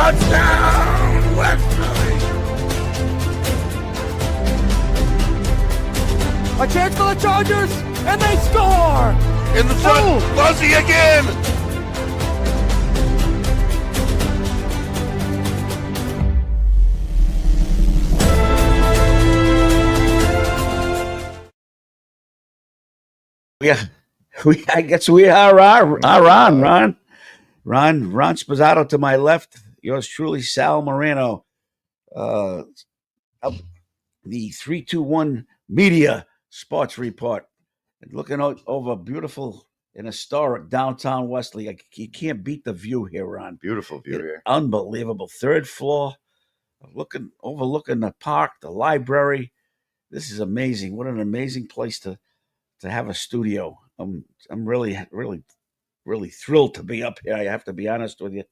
Touchdown, West Philly! A chance for the Chargers, and they score! In the front, Fuzzy again! Yeah, I guess we are on, Ron. Ron Spazzato to my left. Yours truly, Sal Moreno. Up the 321 Media Sports Report. Looking over beautiful and historic downtown Wesley. You can't beat the view here, Ron. Beautiful view here. Unbelievable. Third floor, overlooking the park, the library. This is amazing. What an amazing place to have a studio. I'm really thrilled to be up here. I have to be honest with you.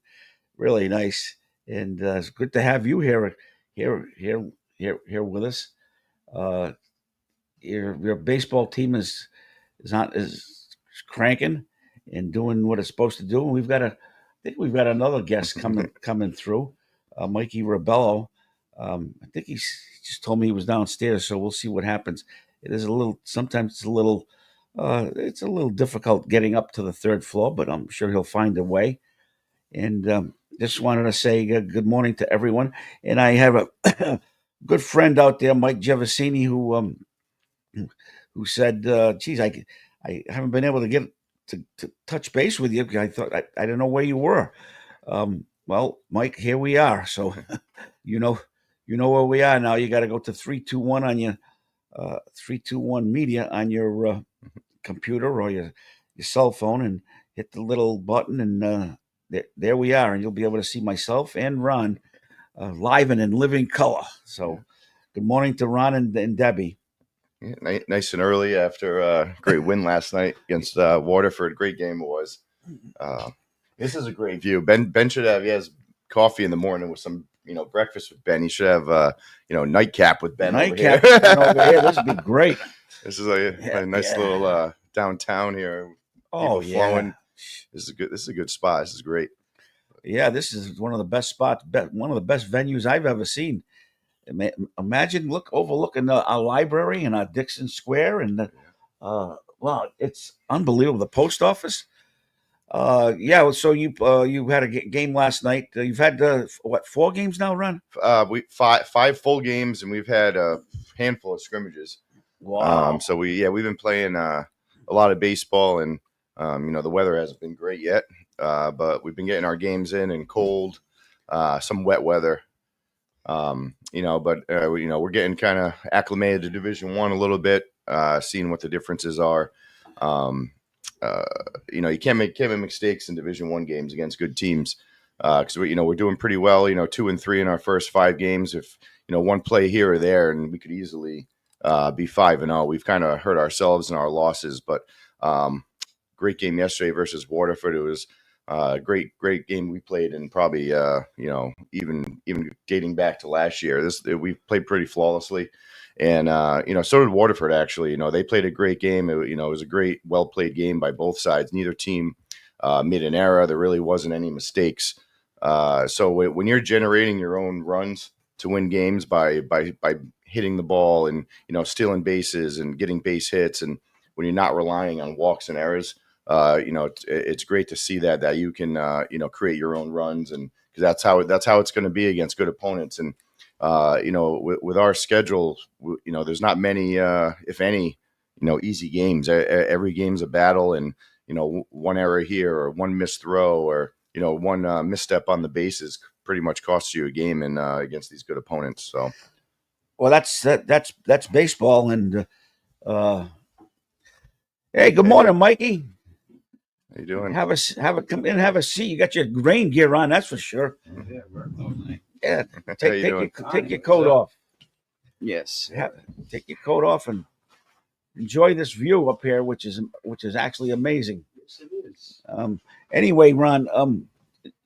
Really nice, and it's good to have you here with us. Your baseball team is cranking and doing what it's supposed to do. And I think we've got another guest coming through, Mikey Rebello. I think he just told me he was downstairs, so we'll see what happens. Sometimes it's a little difficult getting up to the third floor, but I'm sure he'll find a way. And just wanted to say good morning to everyone. And I have a good friend out there, Mike Gervasini, who said, geez, I haven't been able to get to touch base with you. I thought I didn't know where you were. Well, Mike, here we are. So you know where we are now. You got to go to 321 on your 321 Media on your computer or your cell phone and hit the little button, and there we are. And you'll be able to see myself and Ron live and in living color. So good morning to Ron and Debbie. Yeah, nice and early after a great win last night against Waterford. Great game it was. This is a great view. Ben should have, he has coffee in the morning with some, breakfast with Ben. He should have, nightcap with Ben over here. Over here. This would be great. This is a nice little downtown here. Oh, people flowing. This is a good spot. This is great. Yeah, this is one of the best spots, one of the best venues I've ever seen. Imagine overlooking our library and our Dixon Square, and wow, it's unbelievable. The post office. So you had a game last night. You've had 4 games now, Ron? We five full games, and we've had a handful of scrimmages. Wow. So we've been playing a lot of baseball, and the weather hasn't been great yet, but we've been getting our games in cold, some wet weather. We're getting kind of acclimated to Division I a little bit, seeing what the differences are. You can't make mistakes in Division I games against good teams, because we're doing pretty well. 2-3 in our first 5 games. If one play here or there, and we could easily be 5-0. We've kind of hurt ourselves in our losses, but great game yesterday versus Waterford. It was a great game we played, and probably even dating back to last year. We played pretty flawlessly, and so did Waterford. Actually, they played a great game. It was a great, well played game by both sides. Neither team made an error. There really wasn't any mistakes. So when you're generating your own runs to win games by hitting the ball and stealing bases and getting base hits, and when you're not relying on walks and errors, it's great to see that you can create your own runs, and because that's how it's going to be against good opponents. And with our schedule, there's not many, if any, easy games. Every game's a battle, and one error here or one missed throw or one misstep on the bases pretty much costs you a game and against these good opponents. So, well, that's baseball. And hey, good morning, Mikey. How you doing? Have a come in, have a seat. You got your rain gear on, that's for sure. Yeah, take your coat off. Yes. Take your coat off and enjoy this view up here, which is actually amazing. Yes, it is. Anyway, Ron,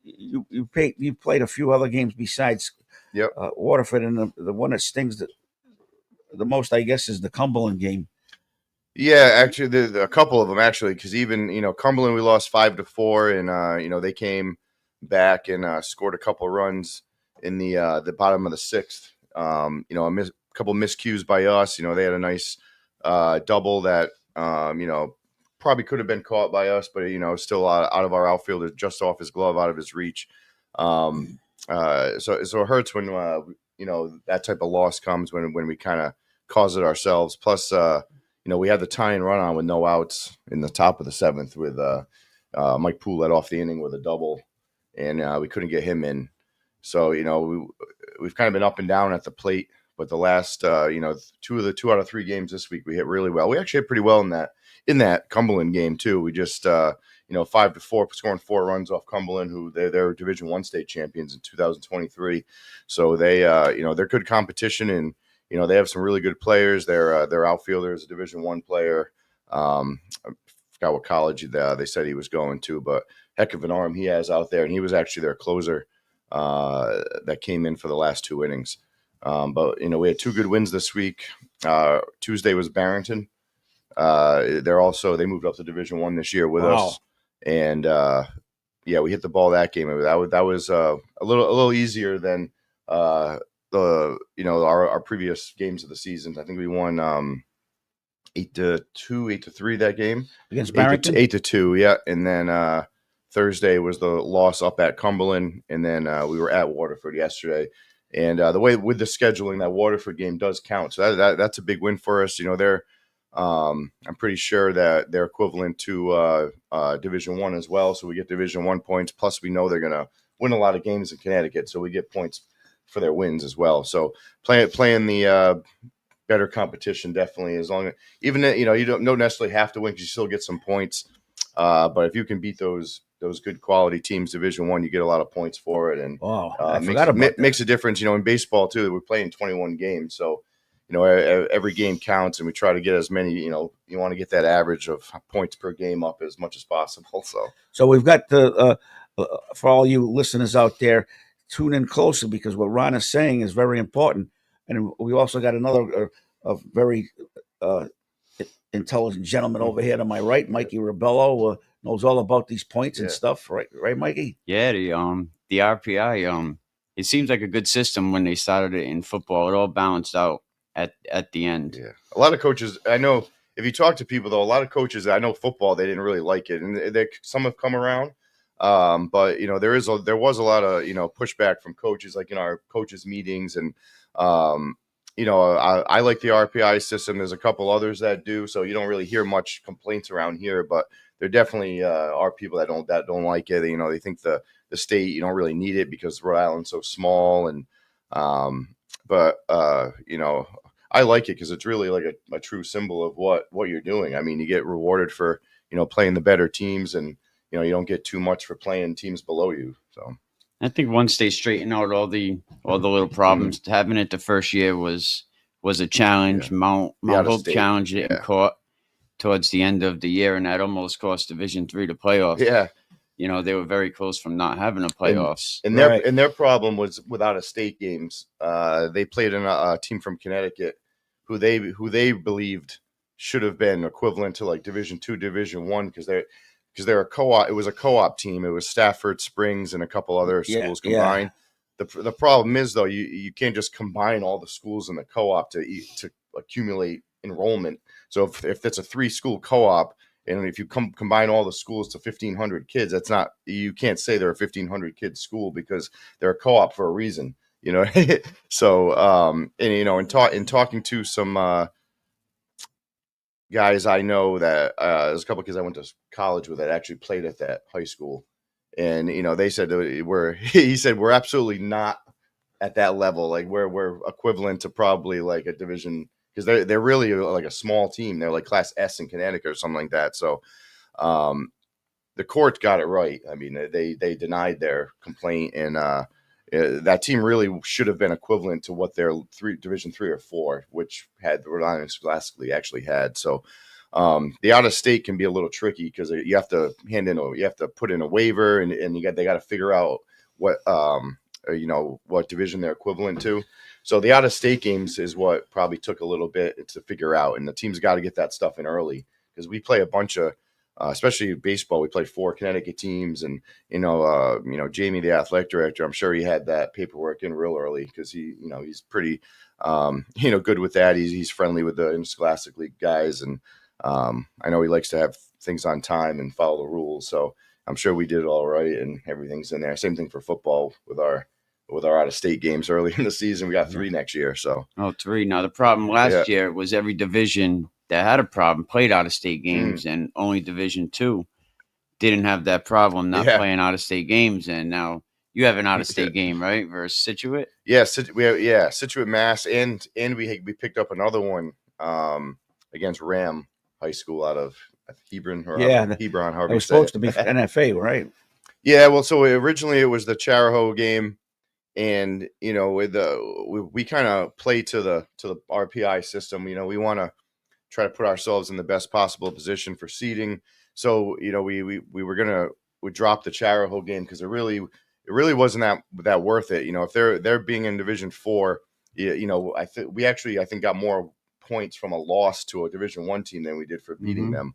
you played a few other games besides Waterford, and the one that stings the most, I guess, is the Cumberland game. Yeah, actually, there's a couple of them actually, because even Cumberland we lost 5-4, and they came back and scored a couple runs in the bottom of the sixth. A couple miscues by us. They had a nice double that probably could have been caught by us, but still out of our outfielder, just off his glove, out of his reach. So it hurts when that type of loss comes when we kind of cause it ourselves. Plus, we had the tying run on with no outs in the top of the seventh with Mike Poole led off the inning with a double, and we couldn't get him in. So we've kind of been up and down at the plate. But the last, 2 out of 3 games this week, we hit really well. We actually hit pretty well in that Cumberland game too. We just, 5-4, scoring 4 runs off Cumberland, who they're Division I state champions in 2023. So they, they're good competition, and they have some really good players. Their outfielder is a Division I player. I forgot what college they said he was going to, but heck of an arm he has out there, and he was actually their closer that came in for the last 2 innings. But we had 2 good wins this week. Tuesday was Barrington. They moved up to Division I this year with us, and we hit the ball that game. That was a little easier than our previous games of the season. I think we won 8-2, 8-3 that game against Barrington. 8-2, yeah. And then Thursday was the loss up at Cumberland, and then we were at Waterford yesterday. And the way with the scheduling, that Waterford game does count. So that's a big win for us. I'm pretty sure that they're equivalent to Division I as well. So we get Division I points. Plus, we know they're going to win a lot of games in Connecticut. So we get points for their wins as well. So playing the better competition, definitely, as long as even, you don't necessarily have to win because you still get some points. But if you can beat those good quality teams, Division I, you get a lot of points for it, and makes a difference. In baseball too, we're playing 21 games, so every game counts, and we try to get as many. You want to get that average of points per game up as much as possible. So we've got for all you listeners out there, tune in closer because what Ron is saying is very important, and we also got another a very intelligent gentleman over here to my right, Mikey Ribello. Knows all about these points and stuff, right, Mikey? Yeah, the RPI, it seems like a good system when they started it in football. It all balanced out at the end. Yeah, a lot of coaches, I know, if you talk to people though, a lot of coaches, I know football, they didn't really like it, and some have come around. But there was a lot of pushback from coaches, like in our coaches meetings, and I like the RPI system. There's a couple others that do, so you don't really hear much complaints around here, but there definitely are people that don't like it. They think the state, you don't really need it because Rhode Island's so small, and but I like it because it's really like a true symbol of what you're doing. I mean, you get rewarded for playing the better teams, and you don't get too much for playing teams below you. So I think once they straighten out all the little problems, having it the first year was a challenge. Yeah. Mount Hope challenged it in court towards the end of the year, and that almost cost Division III the playoffs. Yeah. They were very close from not having a playoffs. And their problem was without a state games. They played in a team from Connecticut who they believed should have been equivalent to like Division II, Division I, because they're a co-op. It was a co-op team. It was Stafford, Springs, and a couple other schools combined. Yeah. The problem is though, you can't just combine all the schools in the co-op to accumulate enrollment. So if it's a 3-school co-op, and if you combine all the schools to 1,500 kids, you can't say they're a 1,500 kid school because they're a co-op for a reason, So in talking to some guys I know that there's a couple of kids I went to college with that actually played at that high school, and they said we're absolutely not at that level. Like we're equivalent to probably like a division. Because they're really like a small team. They're like Class S in Connecticut or something like that. So the court got it right. I mean, they denied their complaint, and that team really should have been equivalent to what their Division III or IV, which had Rhode Island Scholastically actually had. So the out of state can be a little tricky because you have to put in a waiver, and they got to figure out what division they're equivalent to. So the out-of-state games is what probably took a little bit to figure out, and the team's got to get that stuff in early because we play a bunch of especially baseball. We played 4 Connecticut teams, and Jamie, the athletic director, I'm sure he had that paperwork in real early because he's pretty good with that. He's friendly with the Interscholastic League guys, and I know he likes to have things on time and follow the rules. So I'm sure we did it all right, and everything's in there. Same thing for football with our out of state games early in the season. We got 3 next year. So 3. Now the problem last year was every division that had a problem played out of state games, and only Division 2 didn't have that problem not playing out of state games. And now you have an out of state game, right? Versus Situate. Yeah, Situate, Mass, and we picked up another one against Ram High School out of Hebron Hebron. It was supposed to be NFA, right? Yeah, well, so originally it was the Charahoe game, and we kind of play to the RPI system. We want to try to put ourselves in the best possible position for seeding. So we were gonna drop the Charahoe game because it really wasn't that worth it. If they're being in Division 4, I think got more points from a loss to a Division 1 team than we did for beating them.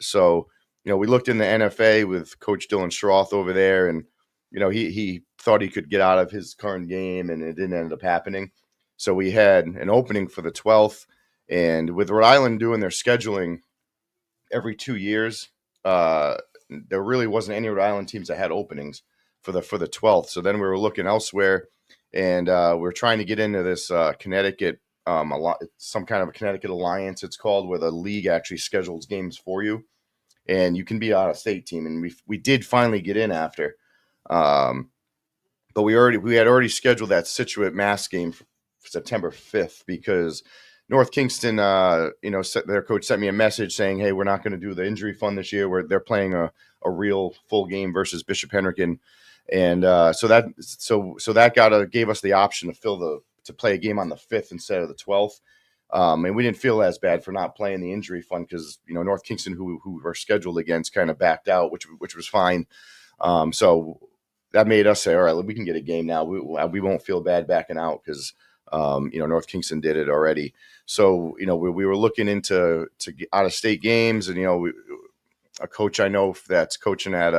So we looked in the NFA with Coach Dylan Schroth over there, and he thought he could get out of his current game, and it didn't end up happening. So we had an opening for the 12th, and with Rhode Island doing their scheduling every 2 years, there really wasn't any Rhode Island teams that had openings for the 12th. So then we were looking elsewhere, and we were trying to get into this Connecticut, some kind of a Connecticut alliance, it's called, where the league actually schedules games for you, and you can be out of state team. And we did finally get in after, but we had already scheduled that Situate Mass game for September 5th because North Kingston, their coach sent me a message saying, "Hey, we're not going to do the injury fund this year. They're playing a real full game versus Bishop Henrican," and so that gave us the option to play a game on the 5th instead of the 12th. And we didn't feel as bad for not playing the injury fund because North Kingston, who were scheduled against, kind of backed out, which was fine. So that made us say, all right, we can get a game now. We won't feel bad backing out because North Kingston did it already. So we were looking into out of state games, and a coach I know that's coaching at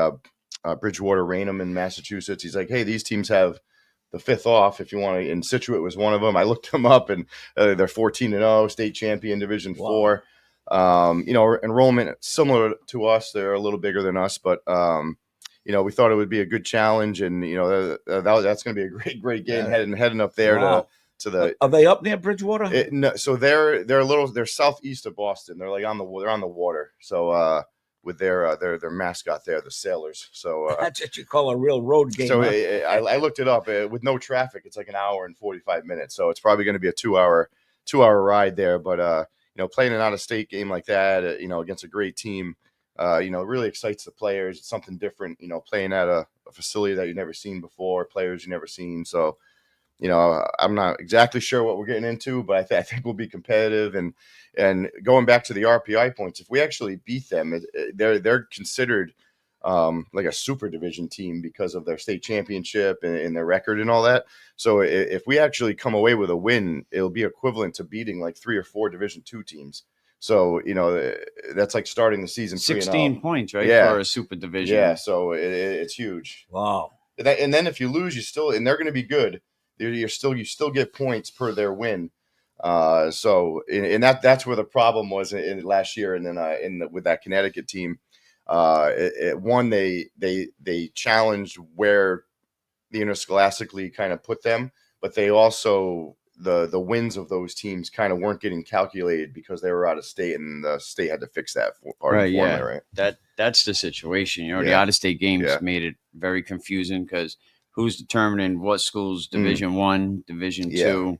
Bridgewater Raynham in Massachusetts. He's like, hey, these teams have the 5th off if you want to. And Situate was one of them. I looked them up, and they're 14-0, state champion, Division 4. Enrollment similar to us. They're a little bigger than us, but we thought it would be a good challenge, and that's going to be a great game heading up there to the. Are they up near Bridgewater? No, so they're southeast of Boston. They're like they're on the water. So with their mascot there, the Sailors. So that's what you call a real road game. So I looked it up with no traffic. It's like an hour and 45 minutes. So it's probably going to be a 2-hour ride there. But playing an out of state game like that, against a great team, really excites the players. It's something different. Playing at a facility that you've never seen before, players you've never seen. So. I'm not exactly sure what we're getting into, but I think we'll be competitive. And going back to the RPI points, if we actually beat them, they're considered like a super division team because of their state championship and their record and all that. So if we actually come away with a win, it'll be equivalent to beating like 3 or 4 Division 2 teams. So, that's like starting the season 16 points, right? Yeah. For a super division. Yeah, so it's huge. Wow. And then if you lose, and they're going to be good. You still get points per their win. So that's where the problem was in last year, and then with that Connecticut team, they challenged where the Interscholastic League kind of put them, but they also the wins of those teams kind of weren't getting calculated because they were out of state, and the state had to fix that part of the formula, right? That's the situation. The out of state games made it very confusing because who's determining what schools Division 1, Division 2?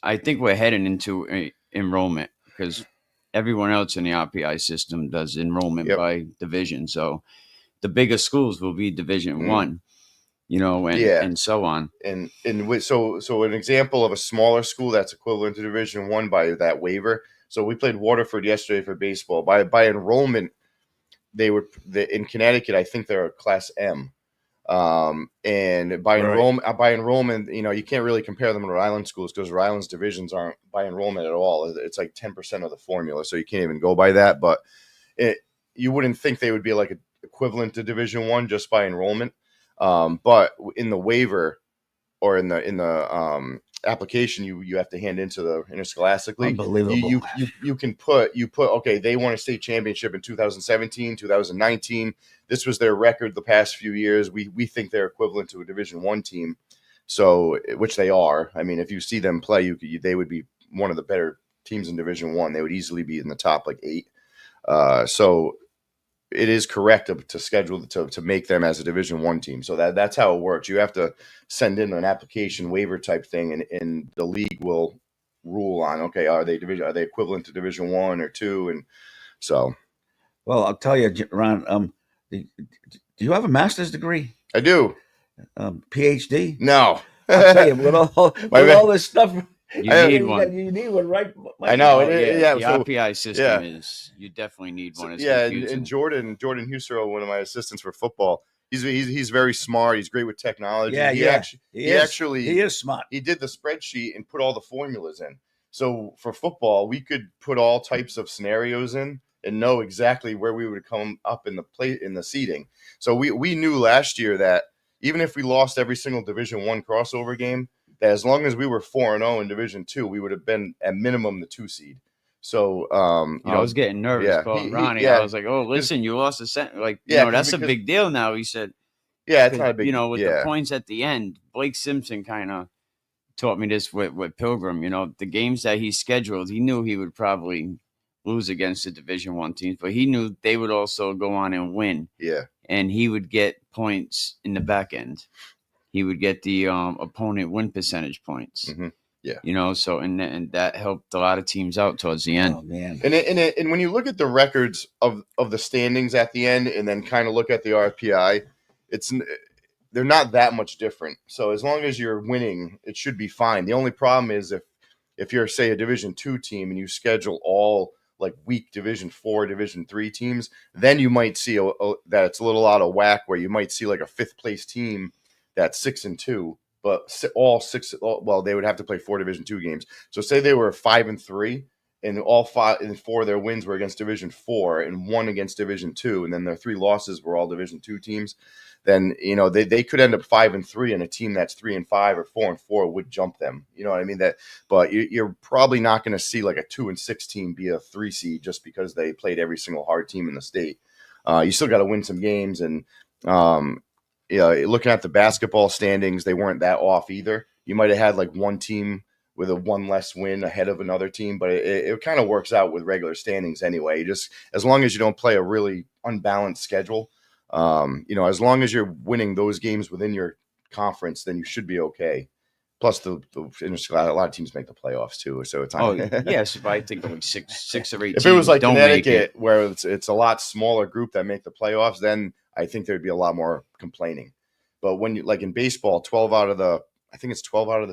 I think we're heading into enrollment because everyone else in the RPI system does enrollment by division. So the biggest schools will be Division 1, and so on. So an example of a smaller school that's equivalent to Division 1 by that waiver. So we played Waterford yesterday for baseball. By enrollment, in Connecticut, I think they're a Class M. And by enrollment, you can't really compare them to Rhode Island schools because Rhode Island's divisions aren't by enrollment at all. It's like 10% of the formula, so you can't even go by that. But you wouldn't think they would be like equivalent to Division I just by enrollment. But in the waiver or in the application you have to hand into the Interscholastic League. Unbelievable. You can put okay, they won a state championship in 2017, 2019. This was their record the past few years. We think they're equivalent to a Division I team, so which they are. I mean, if you see them play, they would be one of the better teams in Division I. They would easily be in the top 8. So it is correct to schedule to make them as a Division I team. So that's how it works. You have to send in an application waiver type thing, and the league will rule on, okay, are they equivalent to Division I or II? And so, well, I'll tell you, Ron. Do you have a master's degree? I do. PhD? No. I'll tell you, with all this stuff. You need one. You need one, right? I know. The So, RPI system is, you definitely need one. It's and Jordan Husserl, one of my assistants for football, he's very smart. He's great with technology. He is smart. He did the spreadsheet and put all the formulas in. So for football, we could put all types of scenarios in and know exactly where we would come up in the seeding. So we knew last year that even if we lost every single Division I crossover game, that as long as we were 4-0 in Division II, we would have been at minimum the 2 seed. So, I was getting nervous calling Ronnie. I was like, "Oh, listen, you lost a cent. That's a big deal now." He said, "Yeah, it's not a big. With the points at the end, Blake Simpson kind of taught me this with Pilgrim. The games that he scheduled, he knew he would probably lose against the Division I teams, but he knew they would also go on and win. Yeah, and he would get points in the back end. He would get the opponent win percentage points. Mm-hmm. Yeah. So and that helped a lot of teams out towards the end. Oh man. And when you look at the records of the standings at the end, and then kind of look at the RPI, they're not that much different. So as long as you're winning, it should be fine. The only problem is if you're, say, a Division II team and you schedule all weak Division IV, Division III teams, then you might see that it's a little out of whack, where you might see a 5th place team that's 6-2, but they would have to play 4 Division II games. So say they were 5-3, and all 5 and 4 of their wins were against Division IV and 1 against Division II, and then their 3 losses were all Division II teams. Then they could end up 5-3, and a team that's 3-5 or 4-4 would jump them. You know what I mean? But you're probably not going to see a 2-6 team be a 3 seed just because they played every single hard team in the state. You still got to win some games, and looking at the basketball standings, they weren't that off either. You might have had one team with a 1 less win ahead of another team, but it kind of works out with regular standings anyway. Just as long as you don't play a really unbalanced schedule, as long as you're winning those games within your conference, then you should be okay. Plus, a lot of teams make the playoffs too, so it's yes. But I think 6 or 8. If it was Connecticut, where it's a lot smaller group that make the playoffs, then I think there'd be a lot more complaining. But when you in baseball, 12 out of the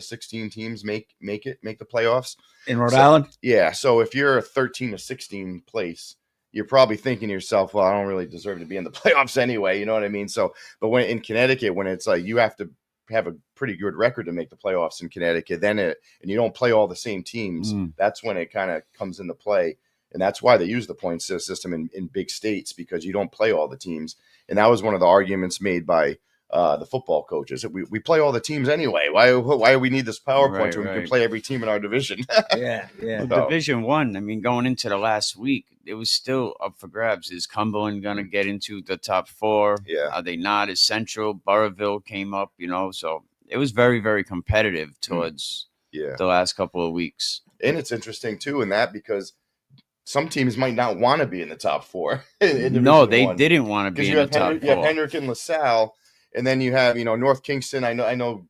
16 teams make the playoffs in Rhode Island. Yeah, so if you're a 13 to 16 place, you're probably thinking to yourself, well, I don't really deserve to be in the playoffs anyway. You know what I mean? So, but when in Connecticut, when it's you have to have a pretty good record to make the playoffs in Connecticut, and you don't play all the same teams, that's when it kind of comes into play. And that's why they use the point system in big states, because you don't play all the teams. And that was one of the arguments made by the football coaches. We play all the teams anyway. Why do we need this PowerPoint when we can play every team in our division? Yeah. Well, Division I, going into the last week, it was still up for grabs. Is Cumberland going to get into the top 4? Yeah. Are they not? Is Central? Burrillville came up, so it was very, very competitive towards the last couple of weeks. And it's interesting, too, in that, because some teams might not want to be in the top 4. No, they didn't want to be in the top 4. You have Hendrick and LaSalle, and then you have North Kingston. I know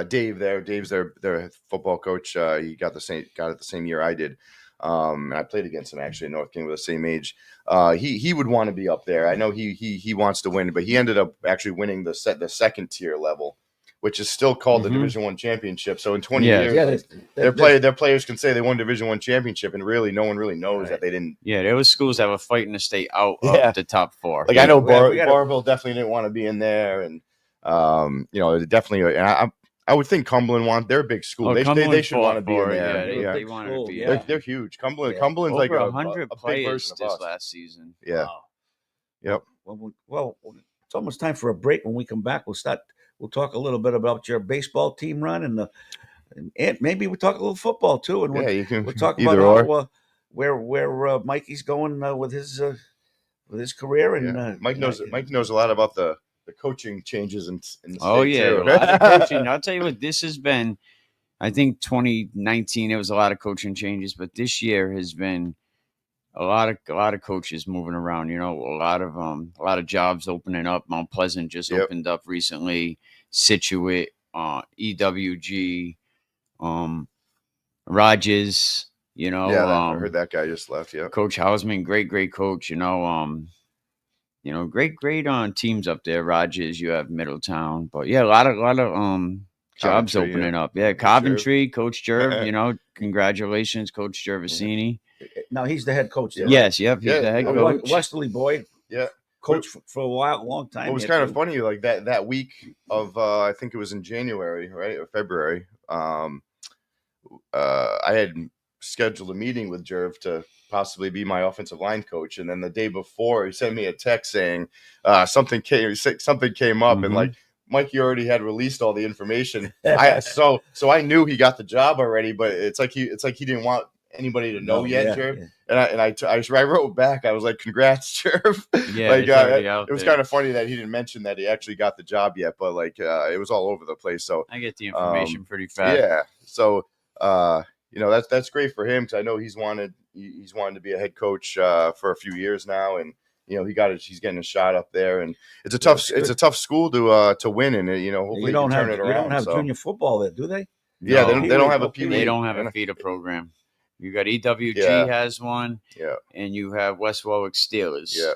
Dave there. Dave's their football coach. He got it the same year I did. And I played against him actually in North King with the same age. He would want to be up there. I know he wants to win, but he ended up actually winning the second tier level, which is still called the Division I championship. So in 20 years, their players can say they won Division I championship, and really no one really knows that they didn't. Yeah, there was schools that were fighting to stay out of the top 4. I know Barville definitely didn't want to be in there, and definitely. And I would think Cumberland they're a big school. Oh, they Cumberland should want to fought be in for it. there. Yeah, They're a Yeah. they big wanted school, to be. yeah. They're huge. Yeah. Cumberland's like Over a 100 big players version of this us. last season. Yeah. Wow. Yep. Well, it's almost time for a break. When we come back, we'll talk a little bit about your baseball team run and maybe we'll talk a little football too. And Yeah, you can we'll talk either about or. how, where Mikey's going with his career. And Yeah. Mike knows a lot about the coaching changes in the Oh state, yeah, too. a lot of coaching. I'll tell you what, this has been. I think 2019 there was a lot of coaching changes, but this year has been a lot of coaches moving around. You know, a lot of jobs opening up. Mount Pleasant just Yep. opened up recently. Situate, EWG, Rogers. You know, Yeah, I heard that guy just left. Yeah. Coach Hausman, great coach. You know, great on teams up there. Rogers, you have Middletown, but yeah, a lot of jobs Coventry, opening yeah. up. Yeah, Coventry, Coach Jerv. You know, congratulations, Coach Gervasini. now he's the head coach there. Yes, yep, he's Yeah, the head A coach. Westerly boy. Yeah. Coach for a long time. It was kind of funny, like that week of I think it was in January, right, or February. I had scheduled a meeting with Jerv to possibly be my offensive line coach, and then the day before he sent me a text saying something came up, and like Mikey already had released all the information. So I knew he got the job already, but it's like he didn't want anybody to know yet, Jerv. Yeah. And I wrote back. I was like, "Congrats, Jerv." Yeah, Like it's already out it was there. kind of funny that he didn't mention that he actually got the job yet, but like it was all over the place. So I get the information pretty fast. yeah, so you know that's great for him because I know he's wanted to be a head coach for a few years now, and you know he's getting a shot up there, and it's a tough school to win, and you know hopefully You don't he can have turn it around. you don't have so. junior football there, do they? Yeah, No. they don't have a Okay. Pee They Wee. don't have a feeder program. You got EWG Yeah. has one, Yeah. and you have West Warwick Steelers. Yeah.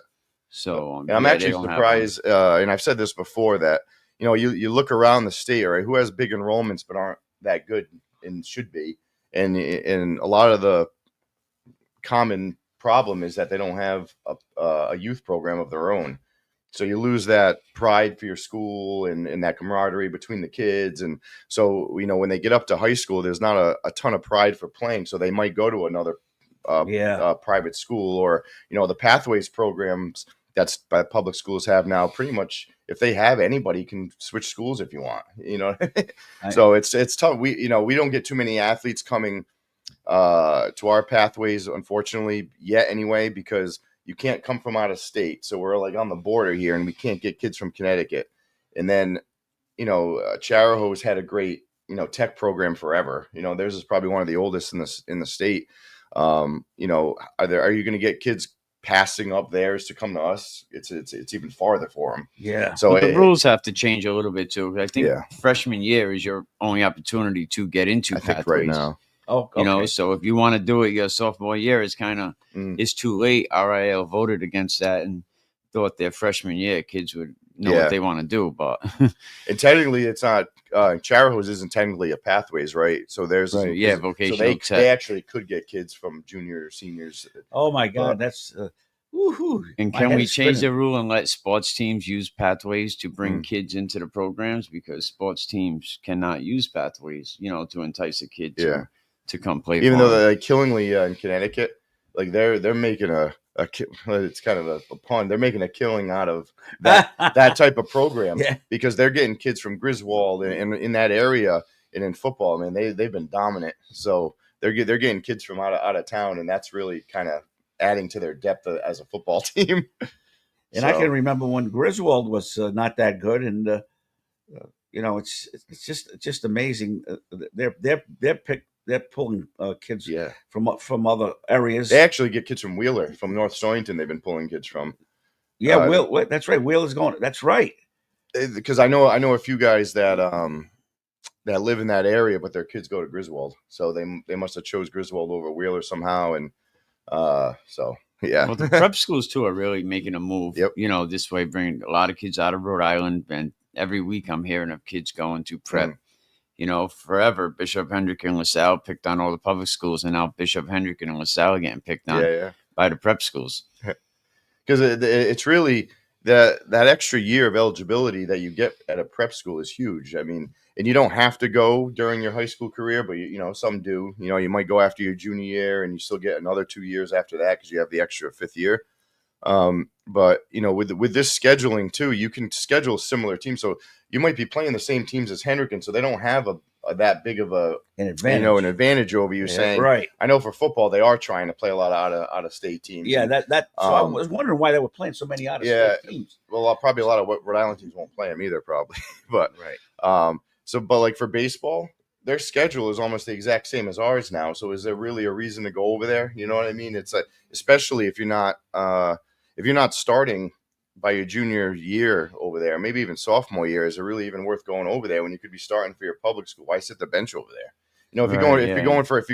So And I'm yeah, actually they don't have one. surprised, and I've said this before, that you know you look around the state, right? Who has big enrollments but aren't that good and should be, and a lot of the common problem is that they don't have a youth program of their own. So you lose that pride for your school and that camaraderie between the kids. And so, you know, when they get up to high school, there's not a ton of pride for playing. So they might go to another private school, or, you know, the Pathways programs that's by public schools have now pretty much, if they have anybody, you can switch schools if you want, you know. So it's tough. We don't get too many athletes coming to our Pathways, unfortunately, yet anyway, because you can't come from out of state. So we're like on the border here, and we can't get kids from Connecticut. And then, you know, Charahoe's had a great, you know, tech program forever. You know, theirs is probably one of the oldest in the state. You know, are you going to get kids passing up theirs to come to us? It's even farther for them. Yeah. So But the rules have to change a little bit too. I think Yeah. freshman year is your only opportunity to get into I think Pathways. right now. Oh, okay. You know, so if you want to do it your sophomore year, it's kind of it's too late. RIL voted against that and thought their freshman year kids would know Yeah. what they want to do. But And technically, it's not. Charahoe's isn't technically a Pathways, right? So there's Right, yeah, So vocational they tech. actually could get kids from junior or seniors. Oh my God, that's woohoo! And My can head we is change the spinning. rule and let sports teams use Pathways to bring kids into the programs, because sports teams cannot use Pathways, you know, to entice a kid Yeah. to come play. Even for though them. they're like Killingly in Connecticut, like they're making it's kind of a pun. They're making a killing out of that type of program, Yeah. because they're getting kids from Griswold and in that area, and in football, man, they've been dominant. So they're getting kids from out of town, and that's really kind of adding to their depth as a football team. And I can remember when Griswold was not that good, and you know, it's just amazing. They're pulling kids Yeah, from other areas. they actually get kids from Wheeler, from North Stonington. They've been pulling kids from. Yeah, Will. That's right. Will is going. That's right. Because I know a few guys that that live in that area, but their kids go to Griswold, so they must have chose Griswold over Wheeler somehow, and so yeah. Well, the prep schools too are really making a move. Yep. You know, this way bringing a lot of kids out of Rhode Island, and every week I'm hearing of kids going to prep. You know, forever Bishop Hendrick and LaSalle picked on all the public schools, and now Bishop Hendrick and LaSalle getting picked on by the prep schools. Because it's really that extra year of eligibility that you get at a prep school is huge. I mean, and you don't have to go during your high school career, but you know, some do. You know, you might go after your junior year and you still get another 2 years after that because you have the extra 5th year. But you know, with this scheduling too, you can schedule similar teams. So you might be playing the same teams as Hendricken, so they don't have that big of an advantage over you. Saying, right. I know for football they are trying to play a lot of out of state teams. Yeah, so I was wondering why they were playing so many out of state teams. Well, probably a lot of Rhode Island teams won't play them either, probably. But right. But like for baseball, their schedule is almost the exact same as ours now. So is there really a reason to go over there? You know what I mean? It's like, especially if you're not starting by your junior year over there, maybe even sophomore year, is it really even worth going over there when you could be starting for your public school? Why sit the bench over there? You know, if you're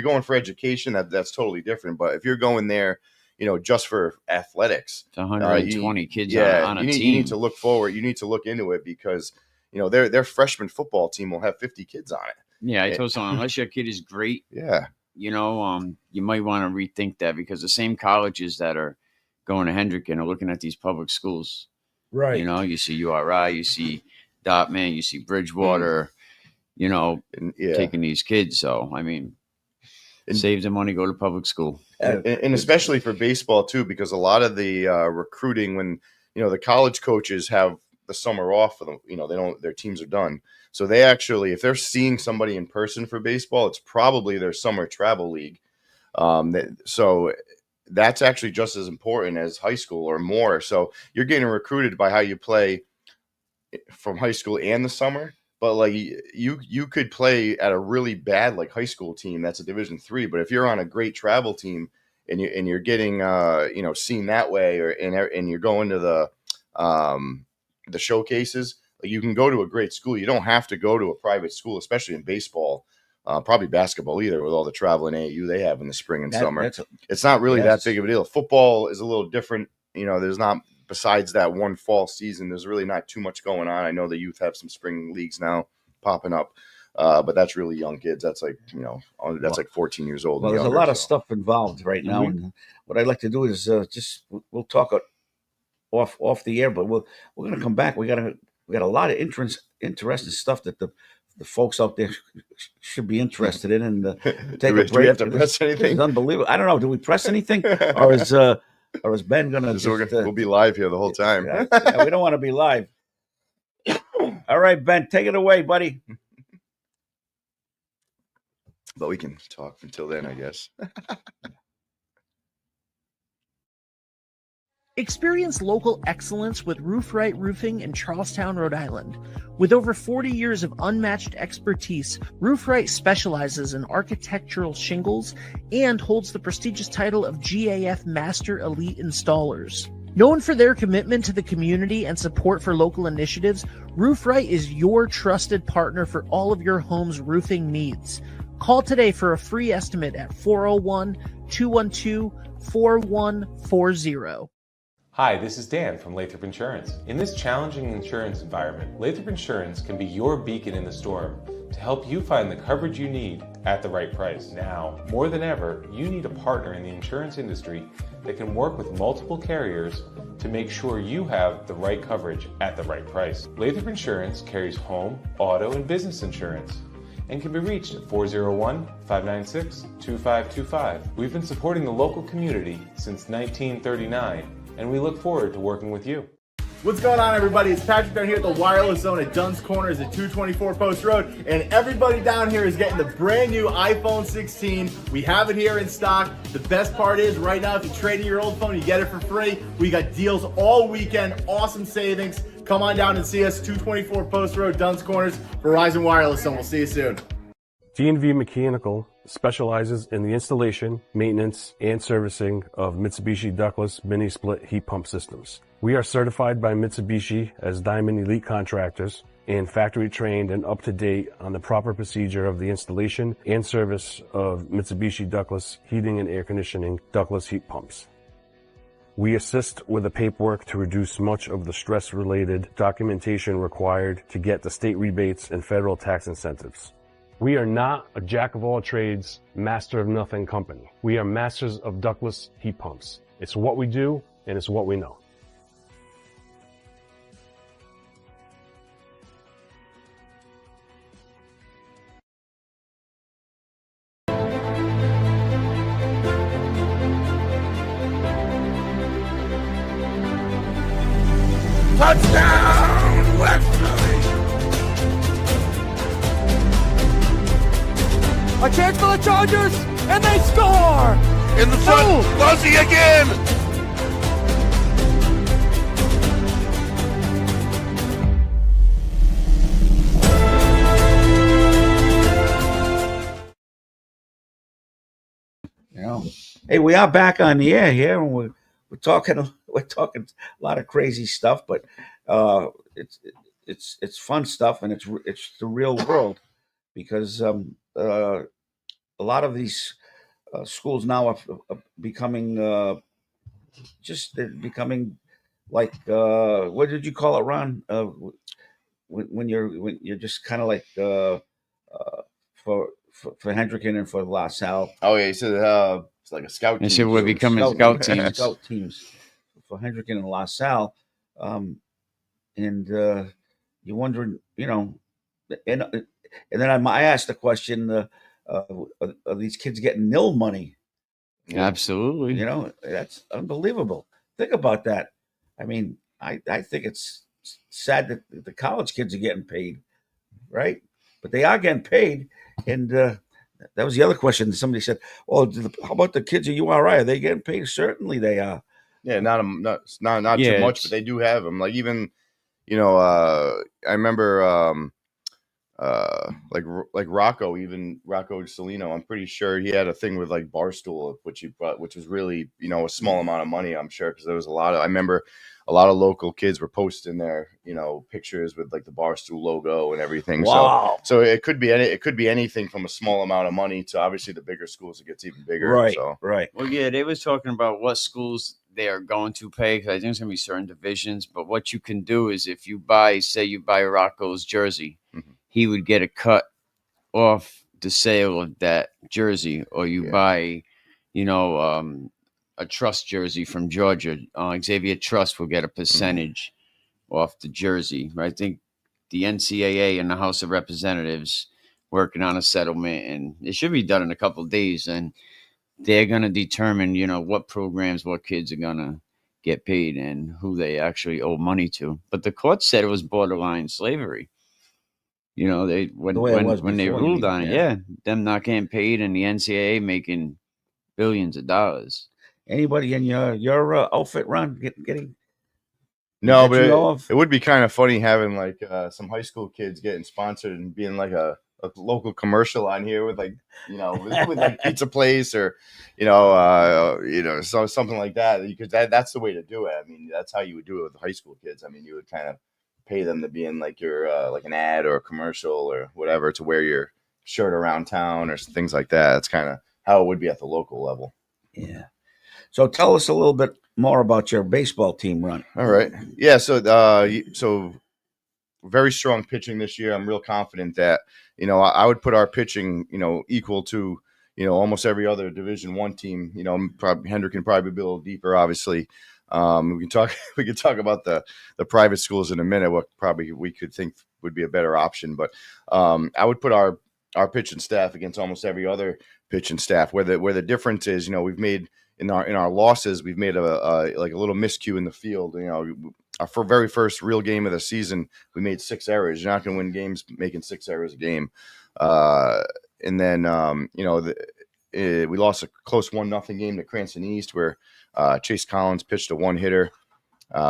going for education, that's totally different. But if you're going there, you know, just for athletics, it's 120 kids on a team. You need to look forward. You need to look into it because, you know, their freshman football team will have 50 kids on it. Yeah, I told someone, unless your kid is great, you know, you might want to rethink that because the same colleges that are going to Hendricken are looking at these public schools. Right. You know, you see URI, you see Dotman, you see Bridgewater, you know, taking these kids. So, I mean, save the money, go to public school. And especially for baseball, too, because a lot of the recruiting, when, you know, the college coaches have the summer off for them, you know, their teams are done. So they actually, if they're seeing somebody in person for baseball, it's probably their summer travel league. So that's actually just as important as high school or more. So you're getting recruited by how you play from high school and the summer. But like you could play at a really bad like high school team that's a Division III. But if you're on a great travel team and you're getting you know, seen that way, and you're going to the showcases, like you can go to a great school. You don't have to go to a private school, especially in baseball. Probably basketball either, with all the travel in AAU they have in the spring and summer. It's not really that big of a deal. Football is a little different. You know, there's not, besides that one fall season, there's really not too much going on. I know the youth have some spring leagues now popping up, but that's really young kids. That's like, you know, like 14 years old. Well, there's a lot of stuff involved right now. Mm-hmm. And what I'd like to do is we'll talk off the air, but we're going to come back. We got a lot of interesting stuff that the folks out there should be interested in, and take a break. Do we have to press anything? It's unbelievable. I don't know. Do we press anything, or is Ben gonna? We'll be live here the whole time. We don't want to be live. All right, Ben, take it away, buddy. But we can talk until then, I guess. Experience local excellence with Roofright Roofing in Charlestown, Rhode Island. With over 40 years of unmatched expertise, Roofright specializes in architectural shingles and holds the prestigious title of GAF Master Elite Installers. Known for their commitment to the community and support for local initiatives, Roofright is your trusted partner for all of your home's roofing needs. Call today for a free estimate at 401-212-4140. Hi, this is Dan from Lathrop Insurance. In this challenging insurance environment, Lathrop Insurance can be your beacon in the storm to help you find the coverage you need at the right price. Now, more than ever, you need a partner in the insurance industry that can work with multiple carriers to make sure you have the right coverage at the right price. Lathrop Insurance carries home, auto, and business insurance and can be reached at 401-596-2525. We've been supporting the local community since 1939. And we look forward to working with you. What's going on, everybody? It's Patrick down here at the Wireless Zone at Dunn's Corners at 224 Post Road, and everybody down here is getting the brand new iPhone 16. We have it here in stock. The best part is right now, if you trade in your old phone, you get it for free. We got deals all weekend, awesome savings. Come on down and see us, 224 Post Road, Dunn's Corners, Verizon Wireless Zone. We'll see you soon. D&V Mechanical specializes in the installation, maintenance, and servicing of Mitsubishi Ductless mini split heat pump systems. We are certified by Mitsubishi as Diamond Elite contractors and factory trained and up to date on the proper procedure of the installation and service of Mitsubishi Ductless heating and air conditioning ductless heat pumps. We assist with the paperwork to reduce much of the stress-related documentation required to get the state rebates and federal tax incentives. We are not a jack-of-all-trades, master-of-nothing company. We are masters of ductless heat pumps. It's what we do, and it's what we know. Touchdown, West Philly! A chance for the Chargers, and they score! In the front, Oh! Fuzzy again! You know, hey, we are back on the air here, and we're talking a lot of crazy stuff, but it's fun stuff, and it's the real world because a lot of these schools now are becoming they're becoming like what did you call it, Ron? When you're just kind of like for Hendricken and for La Salle. Oh yeah, he said it's like a scout team. They said we're becoming scout teams. Scout teams for Hendricken and La Salle, and you're wondering, you know, and then I asked the question: are these kids getting nil money? Absolutely. You know, that's unbelievable. Think about that. I mean, I think it's sad that the college kids are getting paid, right? But they are getting paid, and that was the other question. Somebody said, "Well, how about the kids at URI? Are they getting paid?" Certainly, they are. Yeah, not too much, but they do have them. Like even, you know, I remember like Rocco Salino. I'm pretty sure he had a thing with like Barstool, which was really, you know, a small amount of money. I'm sure because there was I remember a lot of local kids were posting their, you know, pictures with like the Barstool logo and everything. Wow. So it could be anything from a small amount of money to obviously the bigger schools. It gets even bigger. Right. So. Right. Well, yeah, they was talking about what schools they are going to pay because I think it's going to be certain divisions. But what you can do is if you buy Rocco's jersey, he would get a cut off the sale of that jersey, or you buy, you know, a Trust jersey from Georgia. Xavier Trust will get a percentage off the jersey. I think the NCAA and the House of Representatives working on a settlement, and it should be done in a couple of days. And they're going to determine, you know, what programs, what kids are going to get paid and who they actually owe money to. But the court said it was borderline slavery. You know, when they ruled on it, them not getting paid and the NCAA making billions of dollars. Anybody in your outfit, Ron, getting? No, but it would be kind of funny having like some high school kids getting sponsored and being like a local commercial on here with like, you know, with like pizza place or, you know, so something like that. Because that's the way to do it. I mean, that's how you would do it with high school kids. I mean, you would kind of pay them to be in like your like an ad or a commercial or whatever to wear your shirt around town or things like that. That's kind of how it would be at the local level. Yeah. So tell us a little bit more about your baseball team, Ron. All right. Yeah. So very strong pitching this year. I'm real confident that, you know, I would put our pitching, you know, equal to, you know, almost every other Division I team. You know, Hendrick can probably be a little deeper, obviously. We can talk about the private schools in a minute. What probably we could think would be a better option, but I would put our pitching staff against almost every other pitching staff. Where the difference is, you know, we've made in our losses, we've made a little miscue in the field. You know, our very first real game of the season, we made 6 errors. You're not going to win games making 6 errors a game. And then you know, we lost a close 1-0 game to Cranston East where Chase Collins pitched a 1-hitter.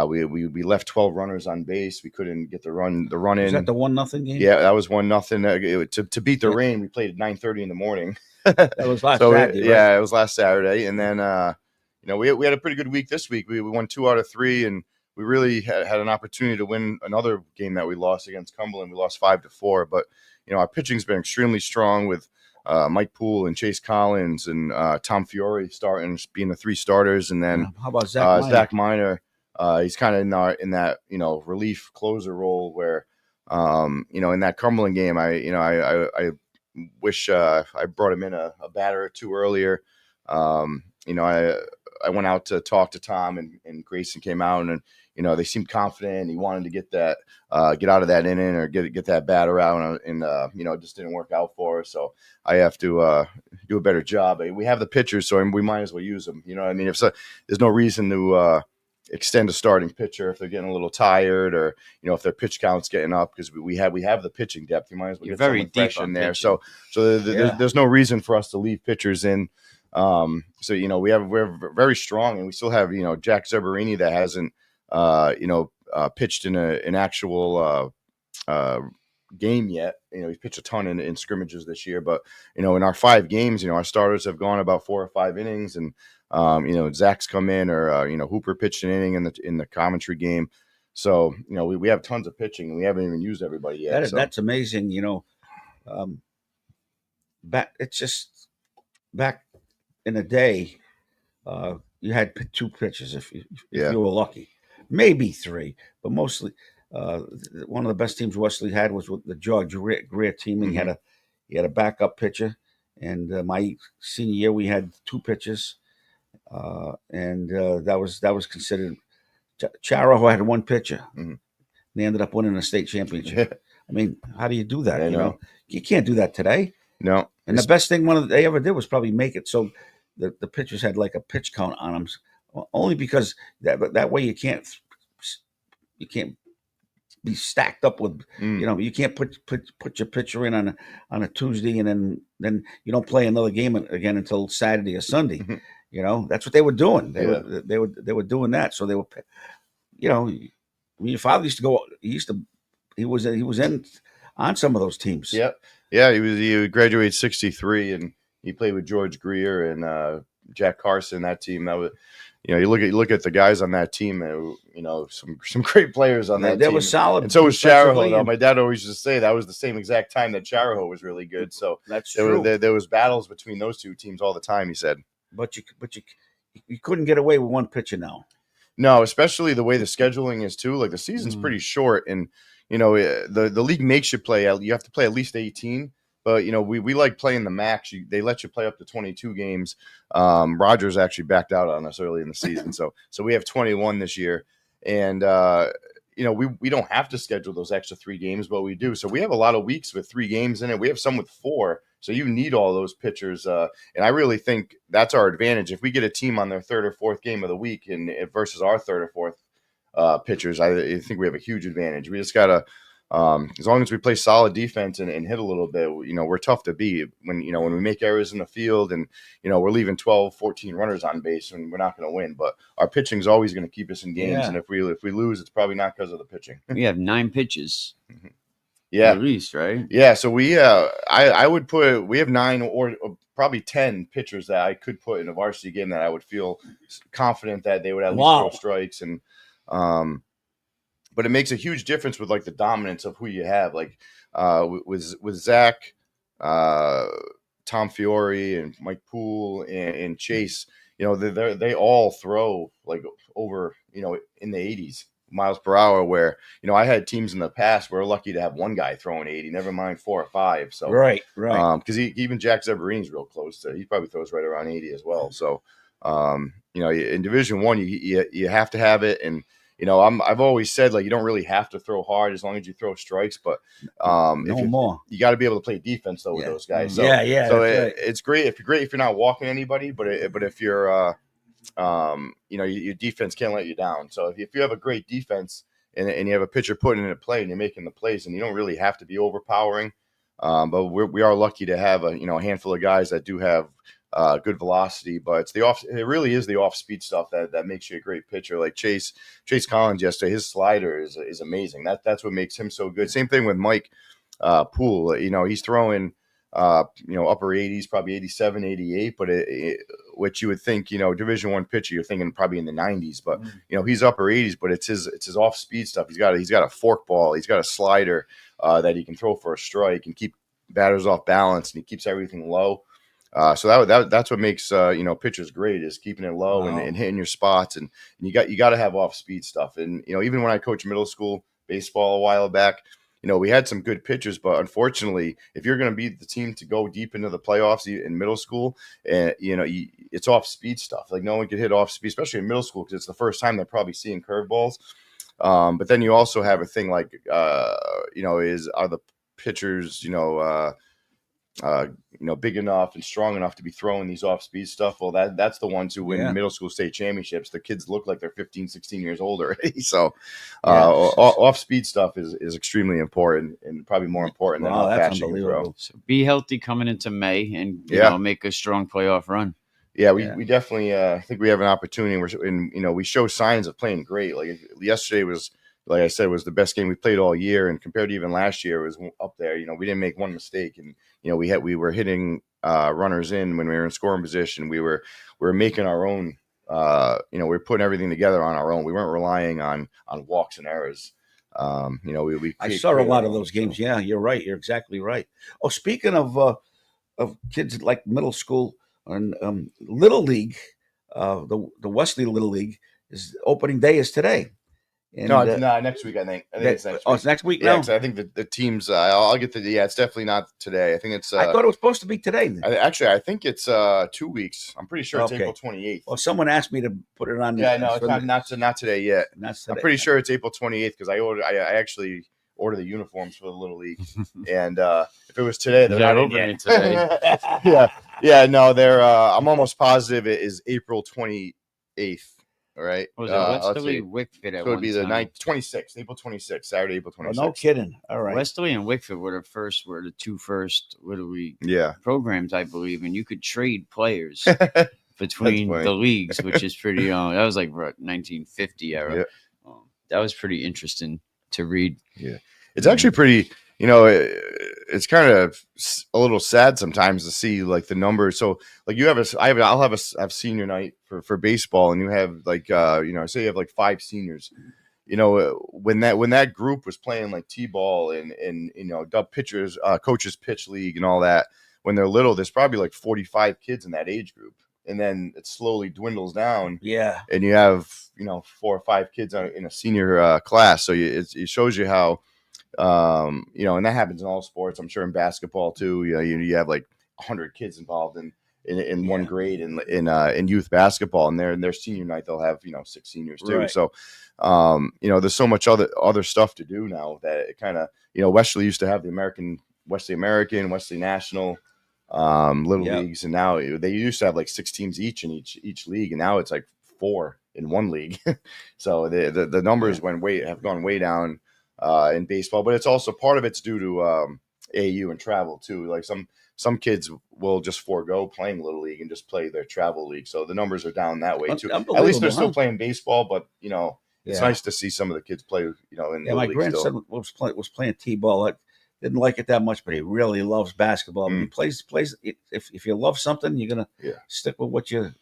We left 12 runners on base. We couldn't get the run in. Is that the 1-0 game? Yeah, that was 1-0. To beat the rain, we played at 9:30 in the morning. That was last Saturday. Right? Yeah, it was last Saturday. And then you know, we had a pretty good week this week. We won 2 out of 3, and we really had an opportunity to win another game that we lost against Cumberland. We lost 5-4. But you know, our pitching's been extremely strong with Mike Poole and Chase Collins and Tom Fiore starting, being the 3 starters, and then how about Zach Miner? He's kind of in that, you know, relief closer role where, you know, in that Cumberland game, I wish I brought him in a batter or 2 earlier. You know, I went out to talk to Tom and Grayson came out, and you know, they seemed confident. He wanted to get out of that inning or get that batter out, and you know, it just didn't work out for us. So I have to do a better job. We have the pitchers, so we might as well use them. You know what I mean? There's no reason to extend a starting pitcher if they're getting a little tired, or if their pitch count's getting up, because we have the pitching depth. You might as well get very someone fresh deep in on there. pitching. So there's no reason for us to leave pitchers in. So we're very strong, and we still have Jack Zeberini that hasn't pitched in an actual game yet. He's pitched a ton in scrimmages this year, but in our 5 games, our starters have gone about 4 or 5 innings, and Zach's come in, or Hooper pitched an inning in the commentary game. So we have tons of pitching, and we haven't even used everybody yet. That's amazing. Back in the day, you had 2 pitchers if you were lucky, maybe 3, but mostly. One of the best teams Wesley had was with the George Greer team, and Mm-hmm. he had a backup pitcher. And my senior year, we had 2 pitchers, and that was considered. Charaho had 1 pitcher. Mhm. They ended up winning a state championship. I mean, how do you do that? I know. You can't do that today. No. And the best thing they ever did was probably make it so the pitchers had like a pitch count on them, only because that way you can't be stacked up with you can't put your pitcher in on a Tuesday, and then you don't play another game again until Saturday or Sunday. That's what they were doing. They were doing that. So they were, your father used to go. He was in on some of those teams. Yep. Yeah, he graduated 63, and he played with George Greer and Jack Carson. That team, that was, you look at the guys on that team, some great players on that team. They were solid. And so was Charaho. defensively. My dad always used to say that was the same exact time that Charaho was really good. So That's true. There was battles between those 2 teams all the time, he said. But you couldn't get away with 1 pitcher now. No, especially the way the scheduling is too. Like, the season's pretty short, and the league makes you play. You have to play at least 18. But we like playing the max. They let you play up to 22 games. Rogers actually backed out on us early in the season, so we have 21 this year, and we don't have to schedule those extra 3 games, but we do. So we have a lot of weeks with 3 games in it. We have some with 4. So you need all those pitchers, and I really think that's our advantage. If we get a team on their 3rd or 4th game of the week and versus our 3rd or 4th pitchers, I think we have a huge advantage. We just gotta, as long as we play solid defense and hit a little bit, we're tough to beat. When we make errors in the field, and we're leaving 12, 14 runners on base, and we're not going to win. But our pitching is always going to keep us in games, Yeah. and if we lose, it's probably not because of the pitching. We have 9 pitches. Yeah. At least, right? Yeah, so we I would put, we have 9 or probably 10 pitchers that I could put in a varsity game that I would feel confident that they would at least throw strikes, and but it makes a huge difference with like the dominance of who you have, like with Zach, Tom Fiore, and Mike Poole, and Chase. They all throw like over in the 80s miles per hour, where I had teams in the past where we're lucky to have 1 guy throwing 80, never mind 4 or 5. So right because even Jack Zeberini's real close to, he probably throws right around 80 as well. So in Division I, you have to have it. And I've always said, like, you don't really have to throw hard as long as you throw strikes, but you got to be able to play defense though with those guys. So, so it's great if you're not walking anybody, but if you're your defense can't let you down. So if you have a great defense and you have a pitcher putting in a play and you're making the plays, and you don't really have to be overpowering. But we are lucky to have a handful of guys that do have good velocity, but it really is the off speed stuff that makes you a great pitcher. Like Chase Collins yesterday, his slider is amazing. That's what makes him so good. Same thing with Mike Poole. He's throwing upper 80s, probably 87, 88, but which you would think, Division I pitcher, you're thinking probably in the 90s, but he's upper 80s, but it's his off speed stuff. He's got a fork ball, he's got a slider that he can throw for a strike and keep batters off balance, and he keeps everything low. So that's what makes pitchers great, is keeping it low and hitting your spots, and you got to have off speed stuff. And even when I coached middle school baseball a while back, we had some good pitchers, but unfortunately, if you're going to be the team to go deep into the playoffs in middle school, it's off speed stuff. Like, no one can hit off speed, especially in middle school, because it's the first time they're probably seeing curveballs. But then you also have a thing like, are the pitchers, big enough and strong enough to be throwing these off-speed stuff. Well, that's the ones who win middle school state championships. The kids look like they're 15, 16 years old already. So off-speed stuff is extremely important, and probably more important than how fast you can throw. So be healthy coming into May and make a strong playoff run. Yeah, we definitely think we have an opportunity. We show signs of playing great. Like yesterday was, like I said, was the best game we played all year, and compared to even last year, it was up there. We didn't make one mistake, and we were hitting runners in when we were in scoring position. We were making our own. We were putting everything together on our own. We weren't relying on walks and errors. I saw a lot of those games. Yeah, you're right. You're exactly right. Oh, speaking of kids like middle school and Little League, the Wesley Little League opening day is today. And, no, next week. I think it's next week. Oh, it's next week. Yeah, now? 'cause I think the teams. I'll get it's definitely not today. I think it's. I thought it was supposed to be today. I think it's 2 weeks. I'm pretty sure it's April 28th. Well, someone asked me to put it on. Yeah, no, it's not today yet. Not today. I'm pretty sure it's April 28th because I actually ordered the uniforms for the Little League, and if it was today, they're not opening today. yeah. No, they're. I'm almost positive it is April 28th. All right. Was it Westerly Wickford at so it would be the 26th, April 26th, Saturday, April 26th. Oh, no kidding. All right. Westerly and Wickford were the two first Little League programs, I believe, and you could trade players between the leagues, which is pretty. That was like 1950 era. Yeah. That was pretty interesting to read. Yeah, it's actually pretty. It's kind of a little sad sometimes to see like the numbers. So like I'll have a senior night for baseball, and you have like say you have like 5 seniors. When that group was playing like T-ball and dub pitchers, coaches pitch league and all that, when they're little, there's probably like 45 kids in that age group, and then it slowly dwindles down. Yeah, and you have 4 or 5 kids in a senior class. So it shows you how. And that happens in all sports. I'm sure in basketball too. You have like 100 kids involved in one grade in youth basketball, and their senior night they'll have 6 seniors too. Right. So there's so much other stuff to do now that it kind of Wesley used to have the Wesley American, Wesley National, little leagues, and now they used to have like 6 teams each in each league, and now it's like 4 in one league. So the numbers have gone way down. In baseball, but it's also part of it's due to AU and travel too. Like some kids will just forego playing Little League and just play their travel league, so the numbers are down that way too. At least they're still playing baseball, but it's nice to see some of the kids play. In my grandson was playing T-ball. I didn't like it that much, but he really loves basketball. He plays. If you love something, you're gonna stick with what you.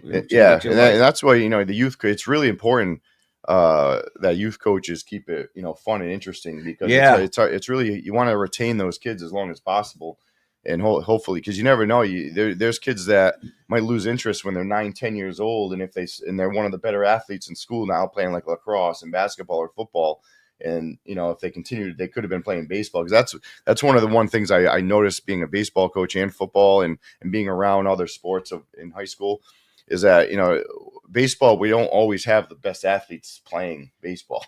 And that's why the youth. It's really important. That youth coaches keep it fun and interesting, because it's really, you want to retain those kids as long as possible, and hopefully, because you never know, there's kids that might lose interest when they're 9-10 years old, and if they're one of the better athletes in school now, playing like lacrosse and basketball or football, and if they continued, they could have been playing baseball, because that's one of the things I noticed being a baseball coach and football and being around other sports in high school, is that baseball, we don't always have the best athletes playing baseball.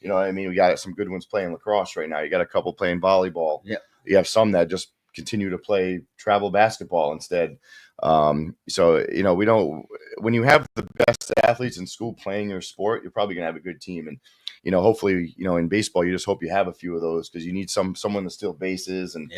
You know what I mean? We got some good ones playing lacrosse right now. You got a couple playing volleyball. Yeah. You have some that just continue to play travel basketball instead. So we don't. When you have the best athletes in school playing your sport, you're probably gonna have a good team. And hopefully, in baseball, you just hope you have a few of those, because you need someone to steal bases and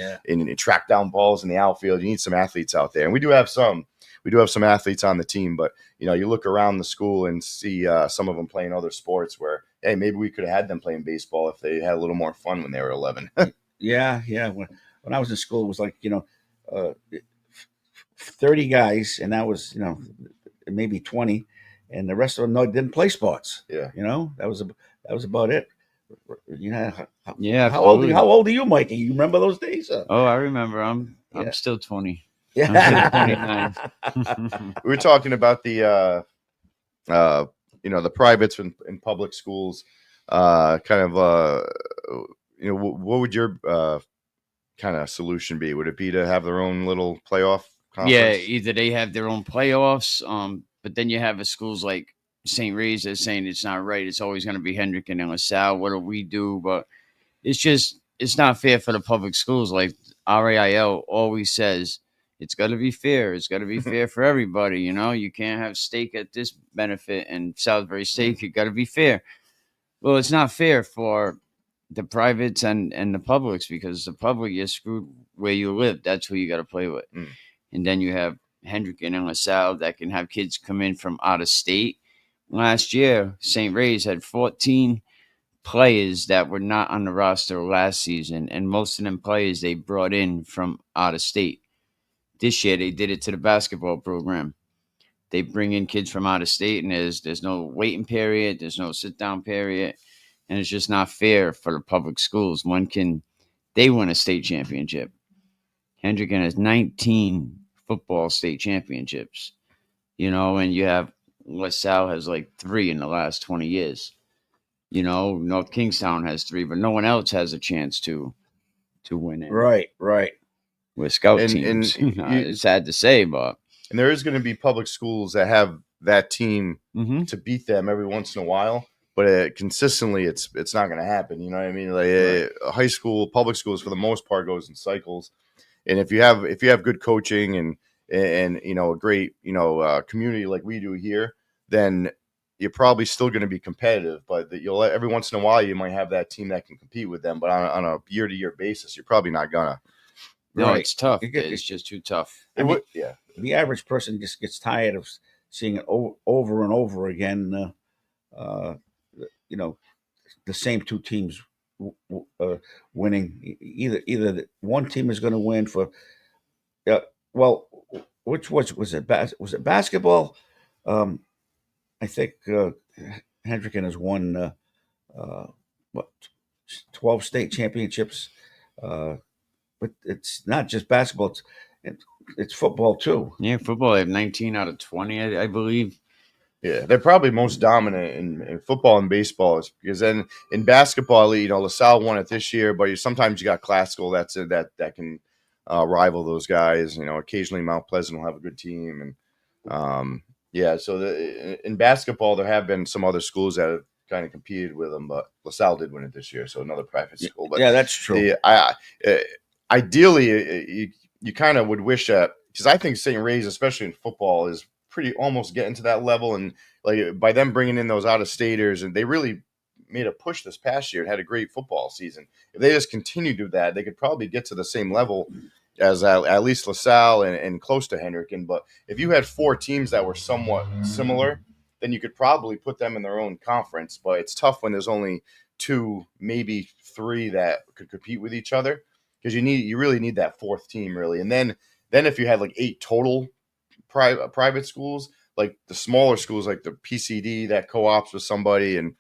track down balls in the outfield. You need some athletes out there, and we do have some. We do have some athletes on the team, but you look around the school and see some of them playing other sports where, hey, maybe we could have had them playing baseball if they had a little more fun when they were 11. Yeah. When I was in school, it was like 30 guys, and that was maybe 20, and the rest of them didn't play sports. Yeah, that was about it. Yeah. How old are you, Mikey? You remember those days? Oh, I remember. I'm still 20. Yeah. We were talking about the the privates in public schools. What would your kind of solution be? Would it be to have their own little playoff conference? Yeah, either they have their own playoffs, but then you have schools like St. Ray's that's saying it's not right. It's always going to be Hendricken and LaSalle. What do we do? But it's not fair for the public schools. Like RAIL always says it's got to be fair. It's got to be fair for everybody. You know, you can't have steak at this benefit and Salisbury steak. You got to be fair. Well, it's not fair for the privates and the publics, because the public, you're screwed where you live. That's who you got to play with. And then you have Hendricken and LaSalle that can have kids come in from out of state. Last year, St. Ray's had 14 players that were not on the roster last season, and most of them players they brought in from out of state. This year, they did it to the basketball program. They bring in kids from out of state, and there's no waiting period, there's no sit-down period, and it's just not fair for the public schools. They win a state championship. Hendricken has 19 football state championships, you know, and you have LaSalle has like 3 in the last 20 years. You know, North Kingstown has 3, but no one else has a chance to win it. Right. With scout teams. It's sad to say, but. And there is going to be public schools that have that team to beat them every once in a while, but consistently it's not going to happen. You know what I mean? Like high school, public schools for the most part goes in cycles. And if you have good coaching and you know, a great, you know, community like we do here, then you're probably still going to be competitive, but you'll every once in a while you might have that team that can compete with them, but on a year-to-year basis, you're probably not gonna. No, it's tough. It's just too tough. The average person just gets tired of seeing it over and over again. You know, the same 2 teams winning. Either one team is going to win for. Well, which was it? Was it basketball? I think Hendricken has won 12 state championships. But it's not just basketball; it's football too. Yeah, football. They have 19 out of 20, I believe. Yeah, they're probably most dominant in football and baseball, because then in basketball, you know, LaSalle won it this year, but sometimes you got Classical that can rival those guys. You know, occasionally Mount Pleasant will have a good team, and so in basketball there have been some other schools that have kind of competed with them, but LaSalle did win it this year, so another private school. But yeah, that's true. Ideally, you kind of would wish that, because I think St. Ray's, especially in football, is pretty almost getting to that level, and like by them bringing in those out-of-staters, and they really made a push this past year and had a great football season. If they just continue to do that, they could probably get to the same level as at least LaSalle and close to Hendricken. But if you had 4 teams that were somewhat similar, then you could probably put them in their own conference. But it's tough when there's only 2, maybe 3 that could compete with each other, because you really need that 4th team, really. And then if you had like 8 total private schools, like the smaller schools like the PCD that co-ops with somebody, and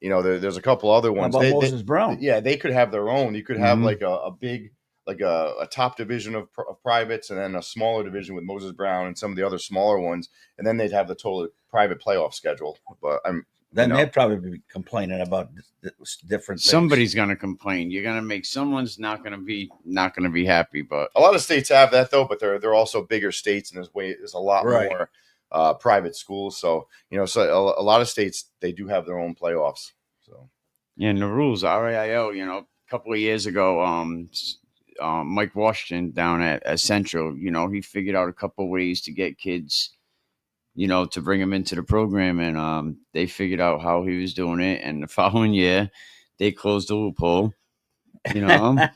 you know, there's a couple other ones. How about Moses Brown? Yeah, they could have their own. You could have like a big, like a top division of privates, and then a smaller division with Moses Brown and some of the other smaller ones, and then they'd have the total private playoff schedule. But they'd probably be complaining about different things. Somebody's going to complain. You're going to make someone's not going to be happy. But a lot of states have that though. But they're also bigger states, and there's a lot more private schools. So you know, so a lot of states, they do have their own playoffs. So yeah, and the rules, RAIL. You know, a couple of years ago, Mike Washington down at Central, you know, he figured out a couple of ways to get kids, you know, to bring him into the program, and they figured out how he was doing it, and the following year they closed the loophole, you know.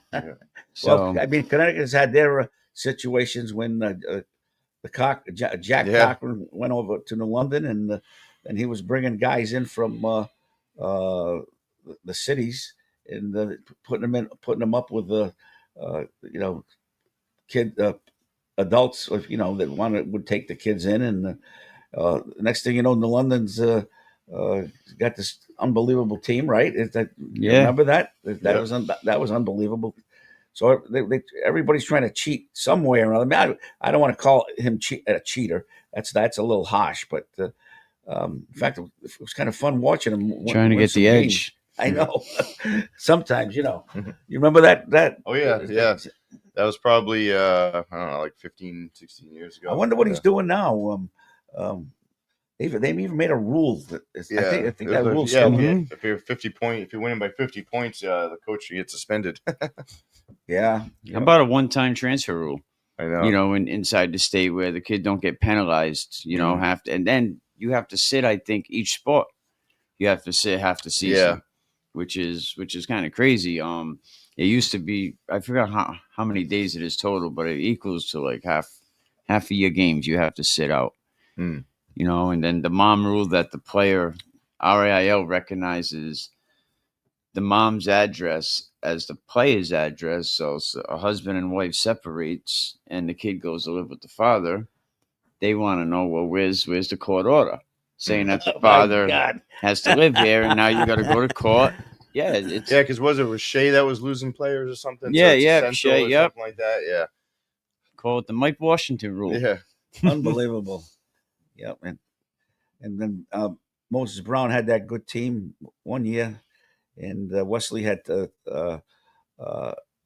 So well, I mean, Connecticut's had their situations when Jack Cochran went over to New London, and he was bringing guys in from the cities, and putting them up with the you know, adults, you know, that would take the kids in, and next thing you know, New London's got this unbelievable team, right? Remember that? That was unbelievable. So everybody's trying to cheat some way or another. I mean, I don't want to call him a cheater. That's a little harsh, but in fact, it was kind of fun watching him trying to get the edge. I know. Sometimes, you know. You remember that? Oh yeah. That was probably I don't know, like 15, 16 years ago. I wonder what he's doing now. They even made a rule that I think that rule yeah, still. if you're 50 point, if you're winning by 50 points, the coach gets suspended. Yeah. How about a one-time transfer rule? I know. You know, inside the state where the kid don't get penalized. You know, and then you have to sit. I think each sport you have to sit half the season, which is kind of crazy. It used to be, I forgot how many days it is total, but it equals to like half of your games you have to sit out. You know, and then the mom rule that the player RAIL recognizes the mom's address as the player's address. So a husband and wife separates and the kid goes to live with the father. They want to know, well, where's the court order saying that the father has to live here, and now you got to go to court. Yeah, because was Shea that was losing players or something? Yeah, Shea, something like that. Yeah, call it the Mike Washington rule. Yeah, unbelievable. Yep, and then Moses Brown had that good team one year, and Wesley had that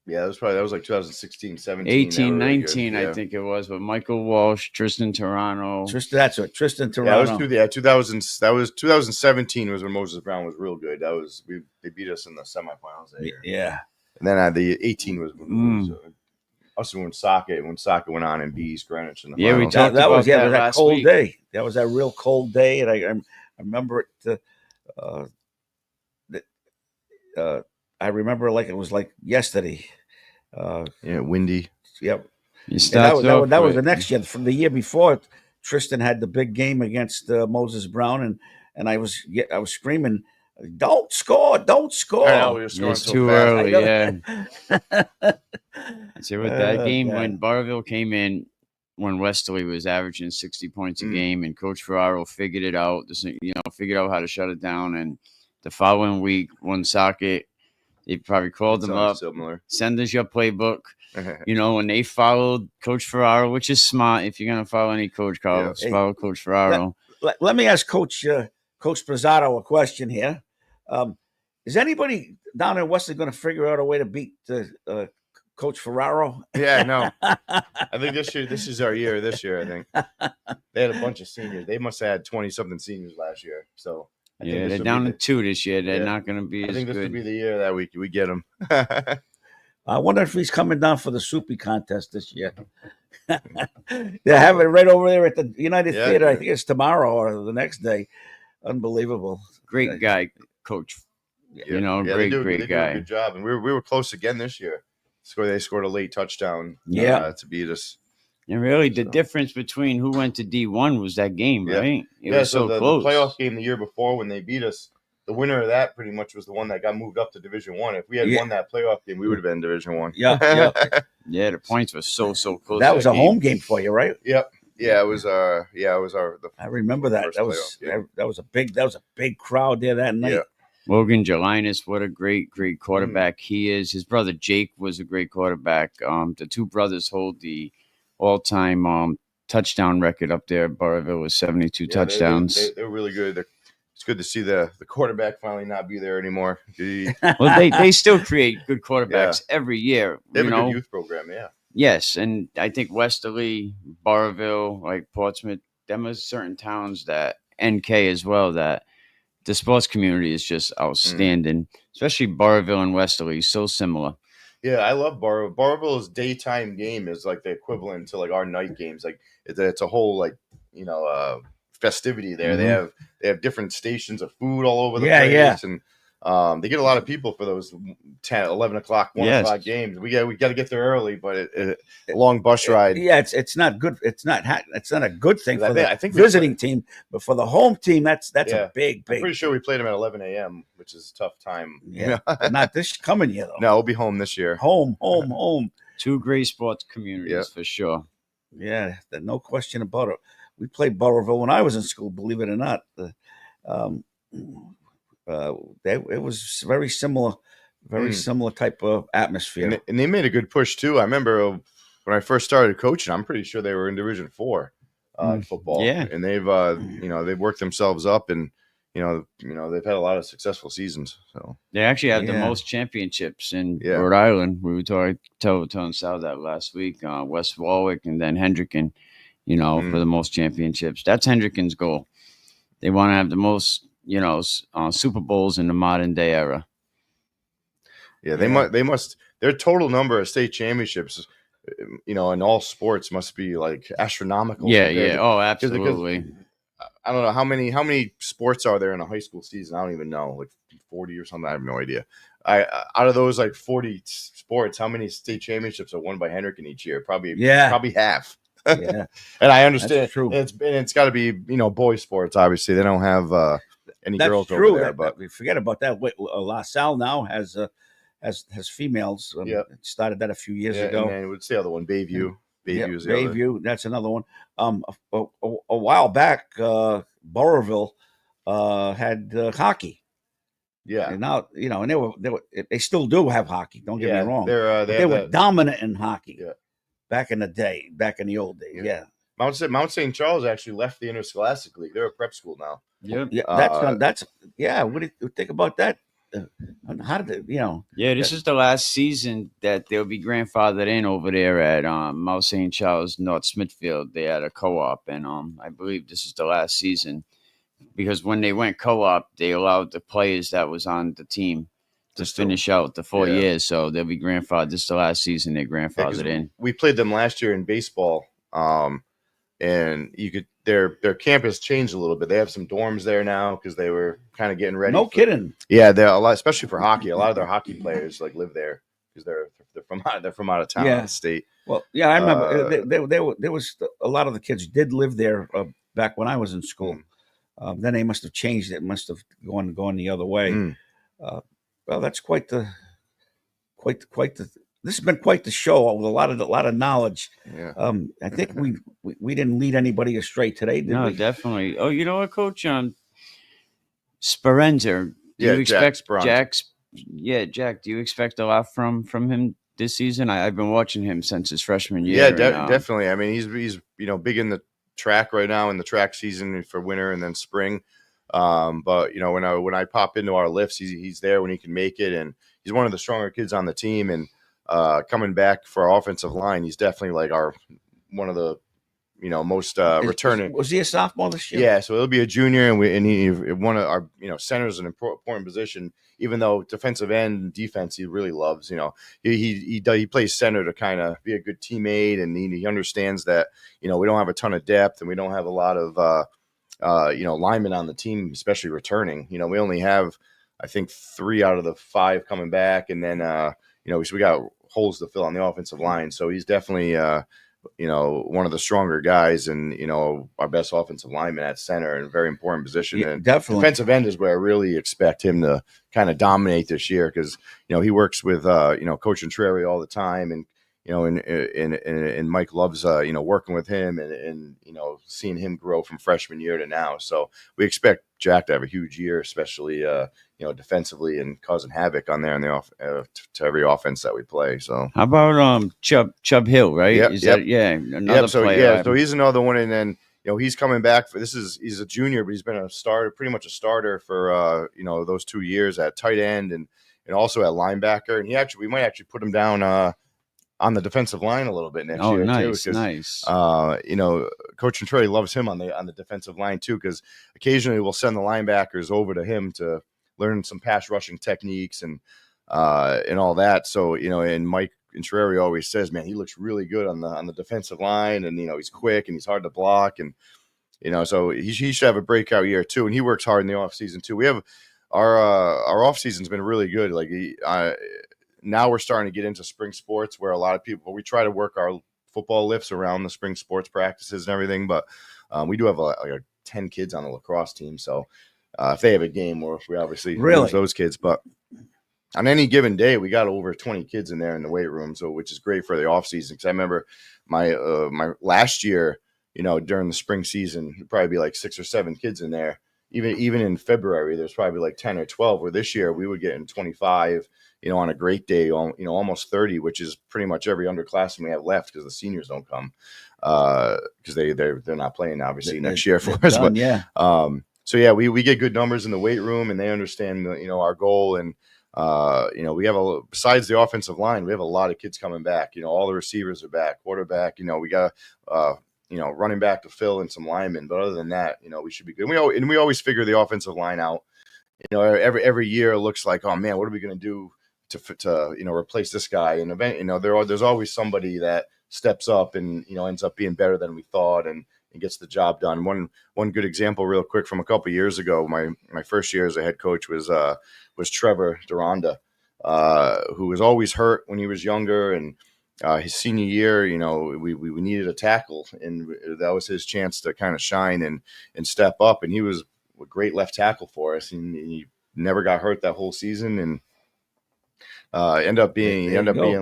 was like 2016, 17, 18, 19, I think it was. But Michael Walsh, Tristan Toronto, Tristan Toronto. That was 2017 was when Moses Brown was real good. They beat us in the semifinals that year. Yeah, and then the 18 was when Saka went on and beat East Greenwich in the finals. We talked about that cold week. Day. That was that real cold day, and I remember it. I remember like it was like yesterday. Windy. Yep. That was the next year. From the year before, Tristan had the big game against Moses Brown, and I was screaming, "Don't score! Don't score!" I know, we were scoring it's too early. Yeah. See, with that game, God. when Barville came in, when Westerly was averaging 60 points a game, and Coach Ferraro figured it out. Figured out how to shut it down. And the following week, one socket, they probably called them up, send us your playbook. And they followed Coach Ferraro, which is smart. If you're going to follow any coach, Carlos, follow Coach Ferraro. Let me ask Coach Prezzato a question here. Is anybody down in Wesley going to figure out a way to beat Coach Ferraro? Yeah, no. I think this is our year. This year, I think they had a bunch of seniors. They must have had 20-something seniors last year. So they're down to 2 this year. They're not going to be. I think this would be the year that we get them. I wonder if he's coming down for the Soupy contest this year. They have it right over there at the United Theater. I think it's tomorrow or the next day. Unbelievable. Great guy, Coach. Great guy. They do a good job. And we were close again this year. They scored a late touchdown to beat us. And really, the difference between who went to D1 was that game, right? It was so close. The playoff game the year before when they beat us, the winner of that pretty much was the one that got moved up to Division I. If we had won that playoff game, we would have been Division I. Yeah. Yeah, the points were so close. That was a home game for you, right? Yep. Yeah, it was our. I remember that. That was a big crowd there that night. Yeah. Logan Jelinas, what a great quarterback he is. His brother Jake was a great quarterback. The two brothers hold the all-time touchdown record up there. Barville was 72 touchdowns. They're really good. It's good to see the quarterback finally not be there anymore. Well, they still create good quarterbacks every year. They have a good youth program, Yes, and I think Westerly, Barville, like Portsmouth, them are certain towns that NK as well that the sports community is just outstanding, especially Barville and Westerly, so similar. Yeah, I love Barville. Barville's daytime game is like the equivalent to like our night games. Like it's a whole festivity there. Mm-hmm. They have different stations of food all over the place, and they get a lot of people for those 10, 11 o'clock, 1 o'clock games. We got to get there early, but a long bus ride. Yeah, it's not good. It's not a good thing for the visiting team, but for the home team, that's a big. I'm pretty sure we played them at 11 a.m., which is a tough time. Yeah, not this coming year though. No, we'll be home this year. Home. Two great sports communities for sure. Yeah, no question about it. We played Burrillville when I was in school. Believe it or not, it was very similar type of atmosphere. And they made a good push too. I remember when I first started coaching, I'm pretty sure they were in Division 4 in football. Yeah, and they've they've worked themselves up, and they've had a lot of successful seasons. So they actually had the most championships in Rhode Island. We were telling Sal that last week. West Warwick and then Hendricken. For the most championships. That's Hendricken's goal. they want to have the most, Super Bowls in the modern day era. Yeah, they must their total number of state championships, in all sports must be like astronomical. Yeah. Oh, absolutely. Because I don't know how many sports are there in a high school season. I don't even know, like 40 or something. I have no idea. Out of those like 40 sports, how many state championships are won by Hendricken each year? Probably half. Yeah, and I understand. That's true. It's got to be boys sports. Obviously, they don't have any That's girls true. over there. But we forget about that. La Salle now has females. Yep. Started that a few years ago. And then what's the other one? Bayview. Bayview's the other. Bayview. That's another one. A while back, Burrillville had hockey. Yeah. And now, and they still do have hockey. Don't get me wrong. They were dominant in hockey. Yeah. Back in the old days. Yeah. Mount St. Charles actually left the Interscholastic League. They're a prep school now. Yep. Yeah. What do you think about that? How did it, Yeah, this is the last season that they'll be grandfathered in over there at Mount St. Charles, North Smithfield. They had a co-op, and I believe this is the last season because when they went co-op, they allowed the players that was on the team to finish out the 4 years. So they'll be grandfathered. This is the last season they're grandfathered in. We played them last year in baseball, and their campus changed a little bit. They have some dorms there now because they were kind of getting ready. No kidding. Yeah, they're a lot, especially for hockey. A lot of their hockey players live there because they're from out of town, out of the state. Well, yeah, I remember there was a lot of the kids did live there back when I was in school. Then they must have changed it. Must have gone the other way. Well, that's quite the. This has been quite the show with a lot of knowledge. Yeah. I think we didn't lead anybody astray today, did we? No, definitely. Oh, you know what, Coach? Sperenza. Do you expect Jack? Jack. Do you expect a lot from him this season? I've been watching him since his freshman year. Yeah, definitely. I mean, he's big in the track right now in the track season for winter and then spring. But when I pop into our lifts, he's there when he can make it, and he's one of the stronger kids on the team. And coming back for our offensive line, he's definitely like one of the most returning. Was he a sophomore this year? Yeah, so he'll be a junior, and he one of our center is an important position. Even though defensive end and defense he really loves. He plays center to kind of be a good teammate, and he understands that we don't have a ton of depth and we don't have a lot of linemen on the team, especially returning. We only have I think 3 out of the 5 coming back, and then so we got holes to fill on the offensive line. So he's definitely one of the stronger guys, and our best offensive lineman at center, in a very important position. Yeah, and definitely. Defensive end is where I really expect him to kind of dominate this year, because he works with Coach Entreri all the time, and and Mike loves working with him and seeing him grow from freshman year to now. So we expect Jack to have a huge year, especially defensively, and causing havoc on there to every offense that we play. So how about Chubb Hill, right? Another player. So he's another one, and then he's coming back for he's a junior, but he's been pretty much a starter for those 2 years at tight end and also at linebacker. And we might actually put him down on the defensive line a little bit next year. Nice, too, nice. Coach Entreri loves him on the defensive line too, because occasionally we'll send the linebackers over to him to learn some pass rushing techniques and all that. So and Mike Entreri always says, man, he looks really good on the defensive line, and he's quick and he's hard to block, and so he should have a breakout year too. And he works hard in the off season too. We have our off season's been really good. Like now we're starting to get into spring sports, where a lot of people, we try to work our football lifts around the spring sports practices and everything. But we do have like 10 kids on the lacrosse team. So if they have a game, we obviously lose those kids. But on any given day, we got over 20 kids in there in the weight room. So, which is great for the off season. Cause I remember my last year, during the spring season, it'd probably be like 6 or 7 kids in there. Even in February, there's probably like 10 or 12, where this year we would get in 25, on a great day, almost 30, which is pretty much every underclassman we have left, because the seniors don't come because they're not playing obviously next year for us. Done, yeah. So yeah, we get good numbers in the weight room, and they understand our goal, and we have besides the offensive line, we have a lot of kids coming back. All the receivers are back, quarterback. We got running back to fill and some linemen. But other than that, we should be good. We always figure the offensive line out. Every year it looks like, oh man, what are we going to do to replace this guy? And there's always somebody that steps up and ends up being better than we thought and gets the job done. One good example, real quick, from a couple of years ago, my first year as a head coach was Trevor Duranda, who was always hurt when he was younger, and his senior year, we needed a tackle, and that was his chance to kind of shine and step up. And he was a great left tackle for us, and he never got hurt that whole season, and ended up being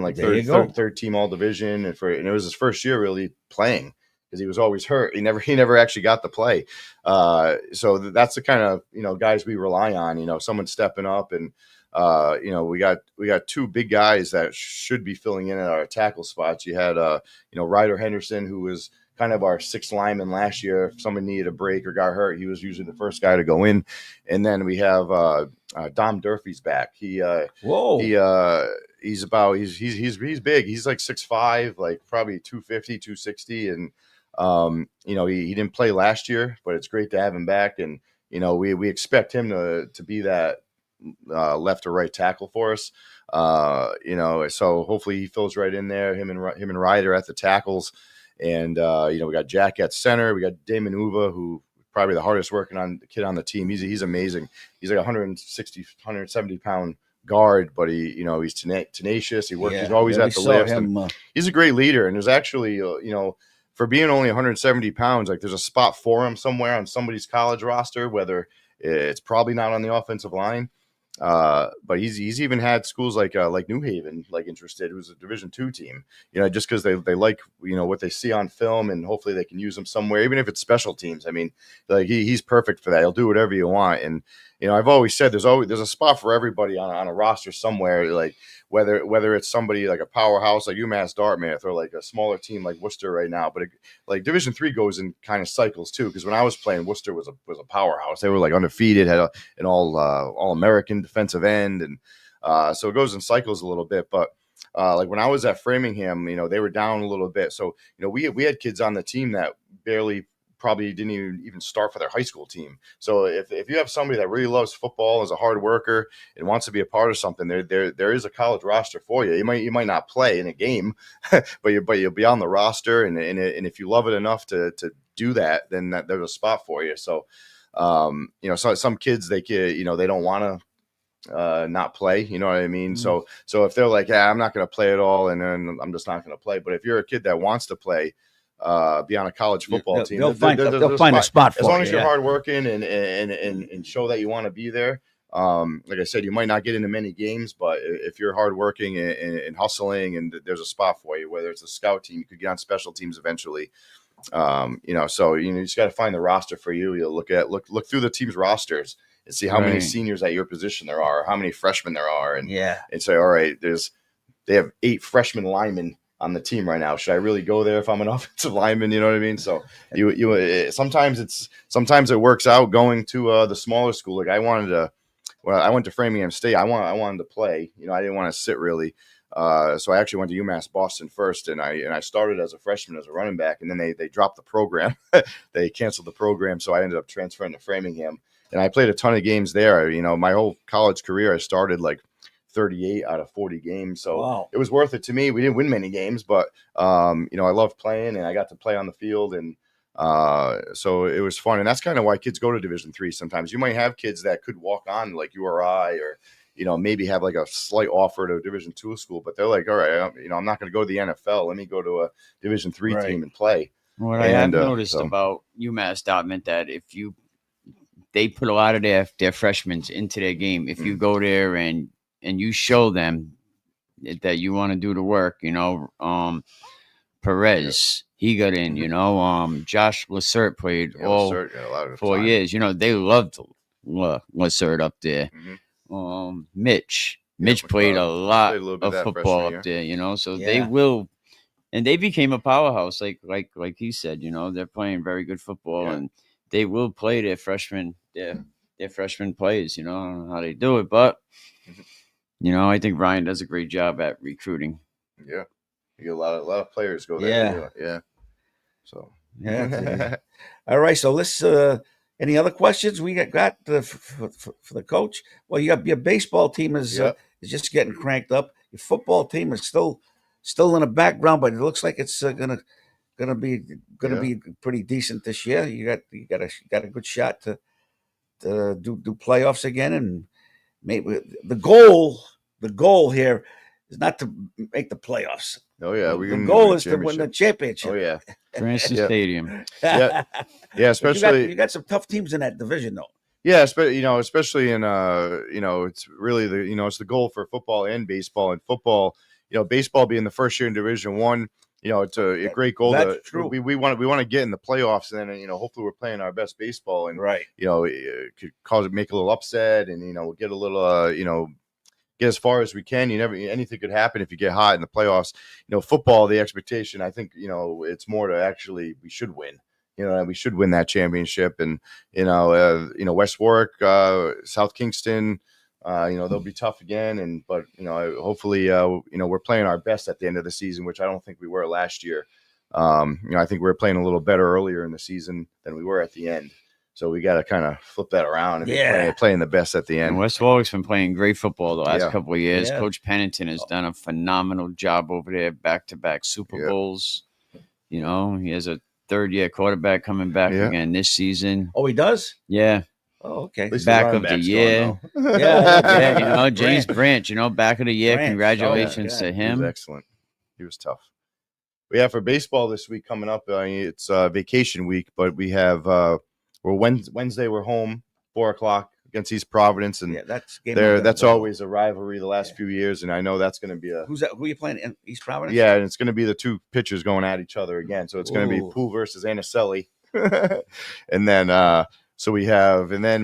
like third team all division, and it was his first year really playing, because he was always hurt. He never actually got to play. So that's the kind of guys we rely on. Someone stepping up, and we got two big guys that should be filling in at our tackle spots. You had Ryder Henderson, who was kind of our sixth lineman last year. If somebody needed a break or got hurt, he was usually the first guy to go in. And then we have Dom Durfee's back. He's big. He's like 6'5", like probably 250, 260. And he didn't play last year, but it's great to have him back. And we expect him to be that left or right tackle for us. So hopefully he fills right in there. Him and Ryder at the tackles. And we got Jack at center. We got Damon Uva, who probably the hardest working kid on the team. He's amazing. He's like 160, 170 pound guard, but he's tenacious. He's always at the lift. He's a great leader, and there's actually for being only 170 pounds, like there's a spot for him somewhere on somebody's college roster, whether it's probably not on the offensive line. But he's even had schools like New Haven interested, who's a Division II team, just because they like what they see on film, and hopefully they can use him somewhere, even if it's special teams. I mean, he's perfect for that. He'll do whatever you want. And I've always said there's a spot for everybody on a roster somewhere, like whether it's somebody like a powerhouse like UMass Dartmouth, or like a smaller team like Worcester right now. But like Division III goes in kind of cycles too, because when I was playing, Worcester was a powerhouse. They were like undefeated, had an all American defensive end, and so it goes in cycles a little bit. But like when I was at Framingham, they were down a little bit. So we had kids on the team that probably didn't even start for their high school team. So if you have somebody that really loves football, is a hard worker, and wants to be a part of something, there is a college roster for you. You might not play in a game, but you'll be on the roster, and if you love it enough to do that, then there's a spot for you. So so some kids, they don't want to not play, you know what I mean? So if they're like, yeah, I'm not going to play at all, and then I'm just not going to play. But if you're a kid that wants to play, be on a college football team, they'll find a spot for you. As long as you're hardworking and show that you want to be there. Like I said, you might not get into many games, but if you're hardworking and hustling, and there's a spot for you, whether it's a scout team, you could get on special teams eventually. So you just got to find the roster for you. You'll look through the team's rosters and see how many seniors at your position there are, how many freshmen there are, and say, all right, they have 8 freshman linemen on the team right now. Should I really go there if I'm an offensive lineman? You know what I mean? So sometimes it works out going to the smaller school. Like I went to Framingham State. I wanted to play. I didn't want to sit really. So I actually went to UMass Boston first, and I started as a freshman as a running back, and then they dropped the program. They canceled the program, so I ended up transferring to Framingham, and I played a ton of games there. My whole college career, I started like 38 out of 40 games. So It was worth it to me. We didn't win many games, but I loved playing, and I got to play on the field, and so it was fun. And that's kind of why kids go to Division III. Sometimes you might have kids that could walk on like URI, or maybe have like a slight offer to a Division II school, but they're like, all right, I'm not going to go to the NFL. Let me go to a Division III team and play. What I have noticed about UMass Dartmouth, that they put a lot of their freshmen into their game. If you go there and you show them that you want to do the work, Perez, he got in, Josh Lacert played all 4 years. They loved Lacert up there. Mm-hmm. Mitch played a lot of football up there, so they will, and they became a powerhouse. Like he said, they're playing very good football, and they will play their freshman players. I don't know how they do it, but I think Ryan does a great job at recruiting. Yeah, you get a lot of players go there. Yeah. So Yeah. All right. So let's. Any other questions we got for the coach? Well, you got your baseball team is just getting cranked up. Your football team is still in the background, but it looks like it's gonna be pretty decent this year. You got a good shot to do playoffs again, and maybe the goal here is not to make the playoffs. Oh yeah, the goal is to win the championship. Oh yeah, Cranston Stadium. Yeah, especially you got some tough teams in that division, though. Yeah, especially in it's really it's the goal for football and baseball. And football, baseball being the first year in Division One, it's a great goal. That's true. We want to get in the playoffs, and then hopefully we're playing our best baseball, and right, it could make a little upset, and we'll get a little get as far as we can. Anything could happen if you get hot in the playoffs. Football, the expectation, I think, it's more to actually we should win. We should win that championship, and West Warwick, South Kingston, they'll be tough again, but hopefully, we're playing our best at the end of the season, which I don't think we were last year. I think we were playing a little better earlier in the season than we were at the end. So we got to kind of flip that around and be playing the best at the end. And West Warwick's been playing great football the last couple of years. Yeah. Coach Pennington has done a phenomenal job over there, back-to-back Super Bowls. He has a third-year quarterback coming back again this season. Oh, he does? Yeah. Oh, okay. Back of the year. Yeah, James Branch, back of the year. Branch. Congratulations to He him. was excellent. He was tough. We have for baseball this week coming up. It's vacation week, but we have Wednesday. We're home 4:00 against East Providence, and that's game that's always a rivalry the last few years, and I know that's going to be Who's that? Who are you playing in East Providence? Yeah, and it's going to be the two pitchers going at each other again. So it's going to be Poole versus Anicelli, and then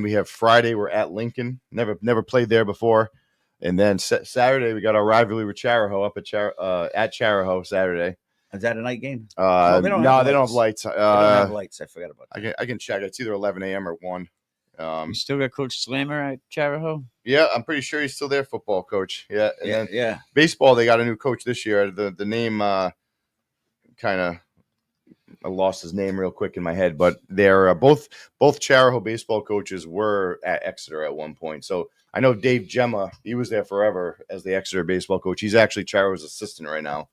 we have Friday. We're at Lincoln. Never played there before, and then Saturday we got our rivalry with Charahoe up at Charahoe Saturday. Is that a night game? They don't have lights. They don't have lights. I forgot about that. I can check. It's either 11 a.m. or 1. You still got Coach Slammer at Charahoe? Yeah, I'm pretty sure he's still there, football coach. Yeah, and yeah. Baseball, they got a new coach this year. The name kind of I lost his name real quick in my head, but they're both Charahoe baseball coaches were at Exeter at one point. So I know Dave Gemma, he was there forever as the Exeter baseball coach. He's actually Charahoe's assistant right now.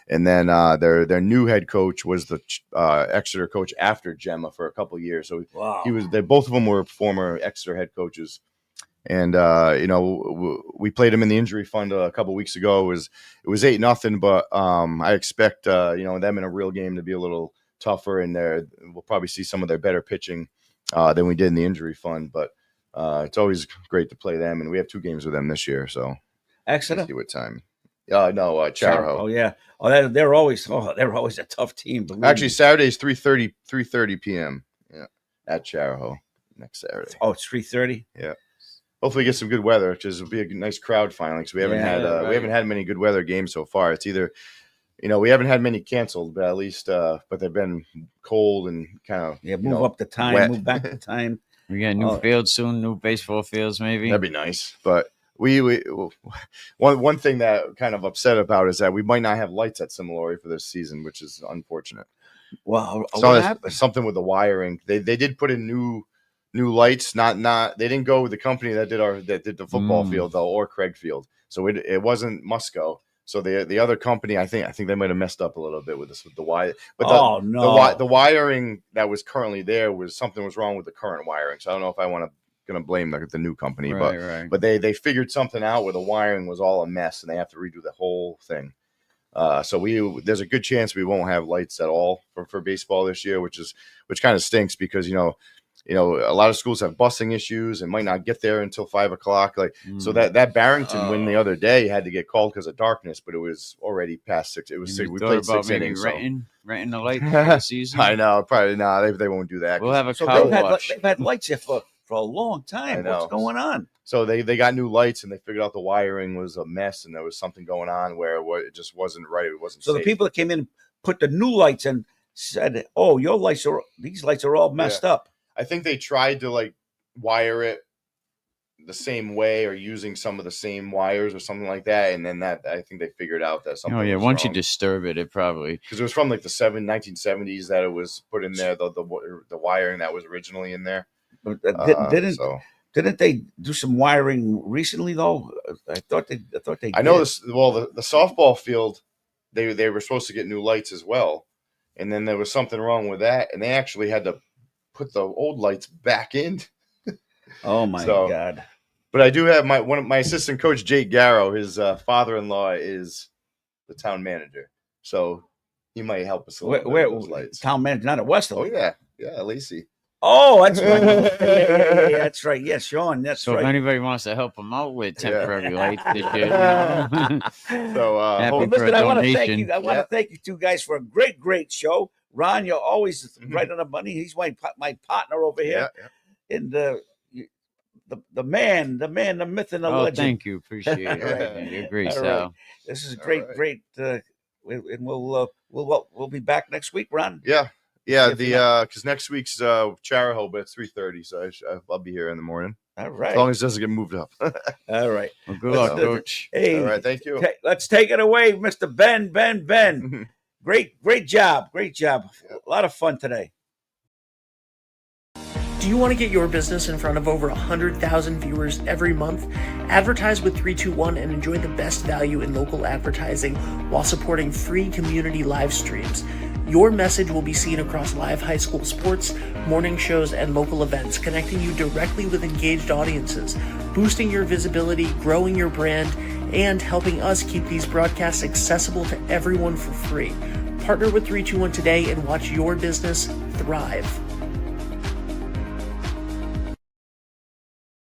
And then their new head coach was the Exeter coach after Gemma for a couple of years. So both of them were former Exeter head coaches. And we played them in the injury fund a couple of weeks ago. It was 8-0, but I expect them in a real game to be a little tougher, and we'll probably see some of their better pitching than we did in the injury fund. But it's always great to play them, and we have 2 games with them this year. So Exeter. See what time. Charahoe. Oh yeah. Oh, they're always a tough team. Actually, Saturday's 3:30 p.m. Yeah, at Charahoe next Saturday. Oh, it's 3:30. Yeah. Hopefully, get some good weather, because it'll be a nice crowd finally. Because we haven't had many good weather games so far. It's either, we haven't had many canceled, but at least, but they've been cold and kind of move up the time, wet. Move back the time. We got new fields soon, new baseball fields maybe. That'd be nice, but. One thing that kind of upset about is that we might not have lights at Similori for this season, which is unfortunate. Well, something with the wiring. They did put in new lights. Not they didn't go with the company that did the football field though, or Craig Field. So it wasn't Musco. So the other company, I think they might have messed up a little bit with the wire. But the wiring that was currently there something was wrong with the current wiring. So I don't know if I want to. Going to blame the new company, but they figured something out where the wiring was all a mess and they have to redo the whole thing. So there's a good chance we won't have lights at all for baseball this year, which kind of stinks, because a lot of schools have busing issues and might not get there until 5:00. So that Barrington win the other day had to get called because of darkness, but it was already past 6. It was 6. We played 6 innings. Renting the lights for the season. I know, probably not. They won't do that. We'll have a car wash. They've had lights here for a long time. What's going on? So they got new lights, and they figured out the wiring was a mess, and there was something going on where it just wasn't right. It wasn't. So safe. the people that came in put the new lights in said, "Oh, these lights are all messed up." I think they tried to wire it the same way or using some of the same wires or something like that. And then that, I think they figured out that something. Oh yeah, was once wrong. you disturb it, it probably, because it was from like the 1970s that it was put in there. The wiring that was originally in there. Didn't they do some wiring recently though? I thought they. I know this. Well, the softball field, they were supposed to get new lights as well, and then there was something wrong with that, and they actually had to put the old lights back in. Oh my God! But I do have my assistant coach, Jake Garrow. His father-in-law is the town manager, so he might help us a little bit with those lights. Town manager, not at Westerly. Oh yeah, Lacey. Oh, that's right. Yeah, that's right. Yes, Sean. That's so right. if anybody wants to help them out with temporary lights, they should, So happy for listen, a I want to donation. thank you. I want to thank you two guys for a great show. Ron, you're always right on the money. He's my partner over here, and the man, the myth, and the legend. Thank you, appreciate it. Right. You're great, All Sal. right. This is great. And we'll be back next week, Ron. Yeah, If because next week's Charahoe, but it's 3:30, so I'll be here in the morning. All right. As long as it doesn't get moved up. All right. Well, good luck, Coach. Hey, all right, thank you. Let's take it away, Mr. Ben. Great job. A lot of fun today. Do you want to get your business in front of over 100,000 viewers every month? Advertise with 321 and enjoy the best value in local advertising while supporting free community live streams. Your message will be seen across live high school sports, morning shows, and local events, connecting you directly with engaged audiences, boosting your visibility, growing your brand, and helping us keep these broadcasts accessible to everyone for free. Partner with 321 today and watch your business thrive.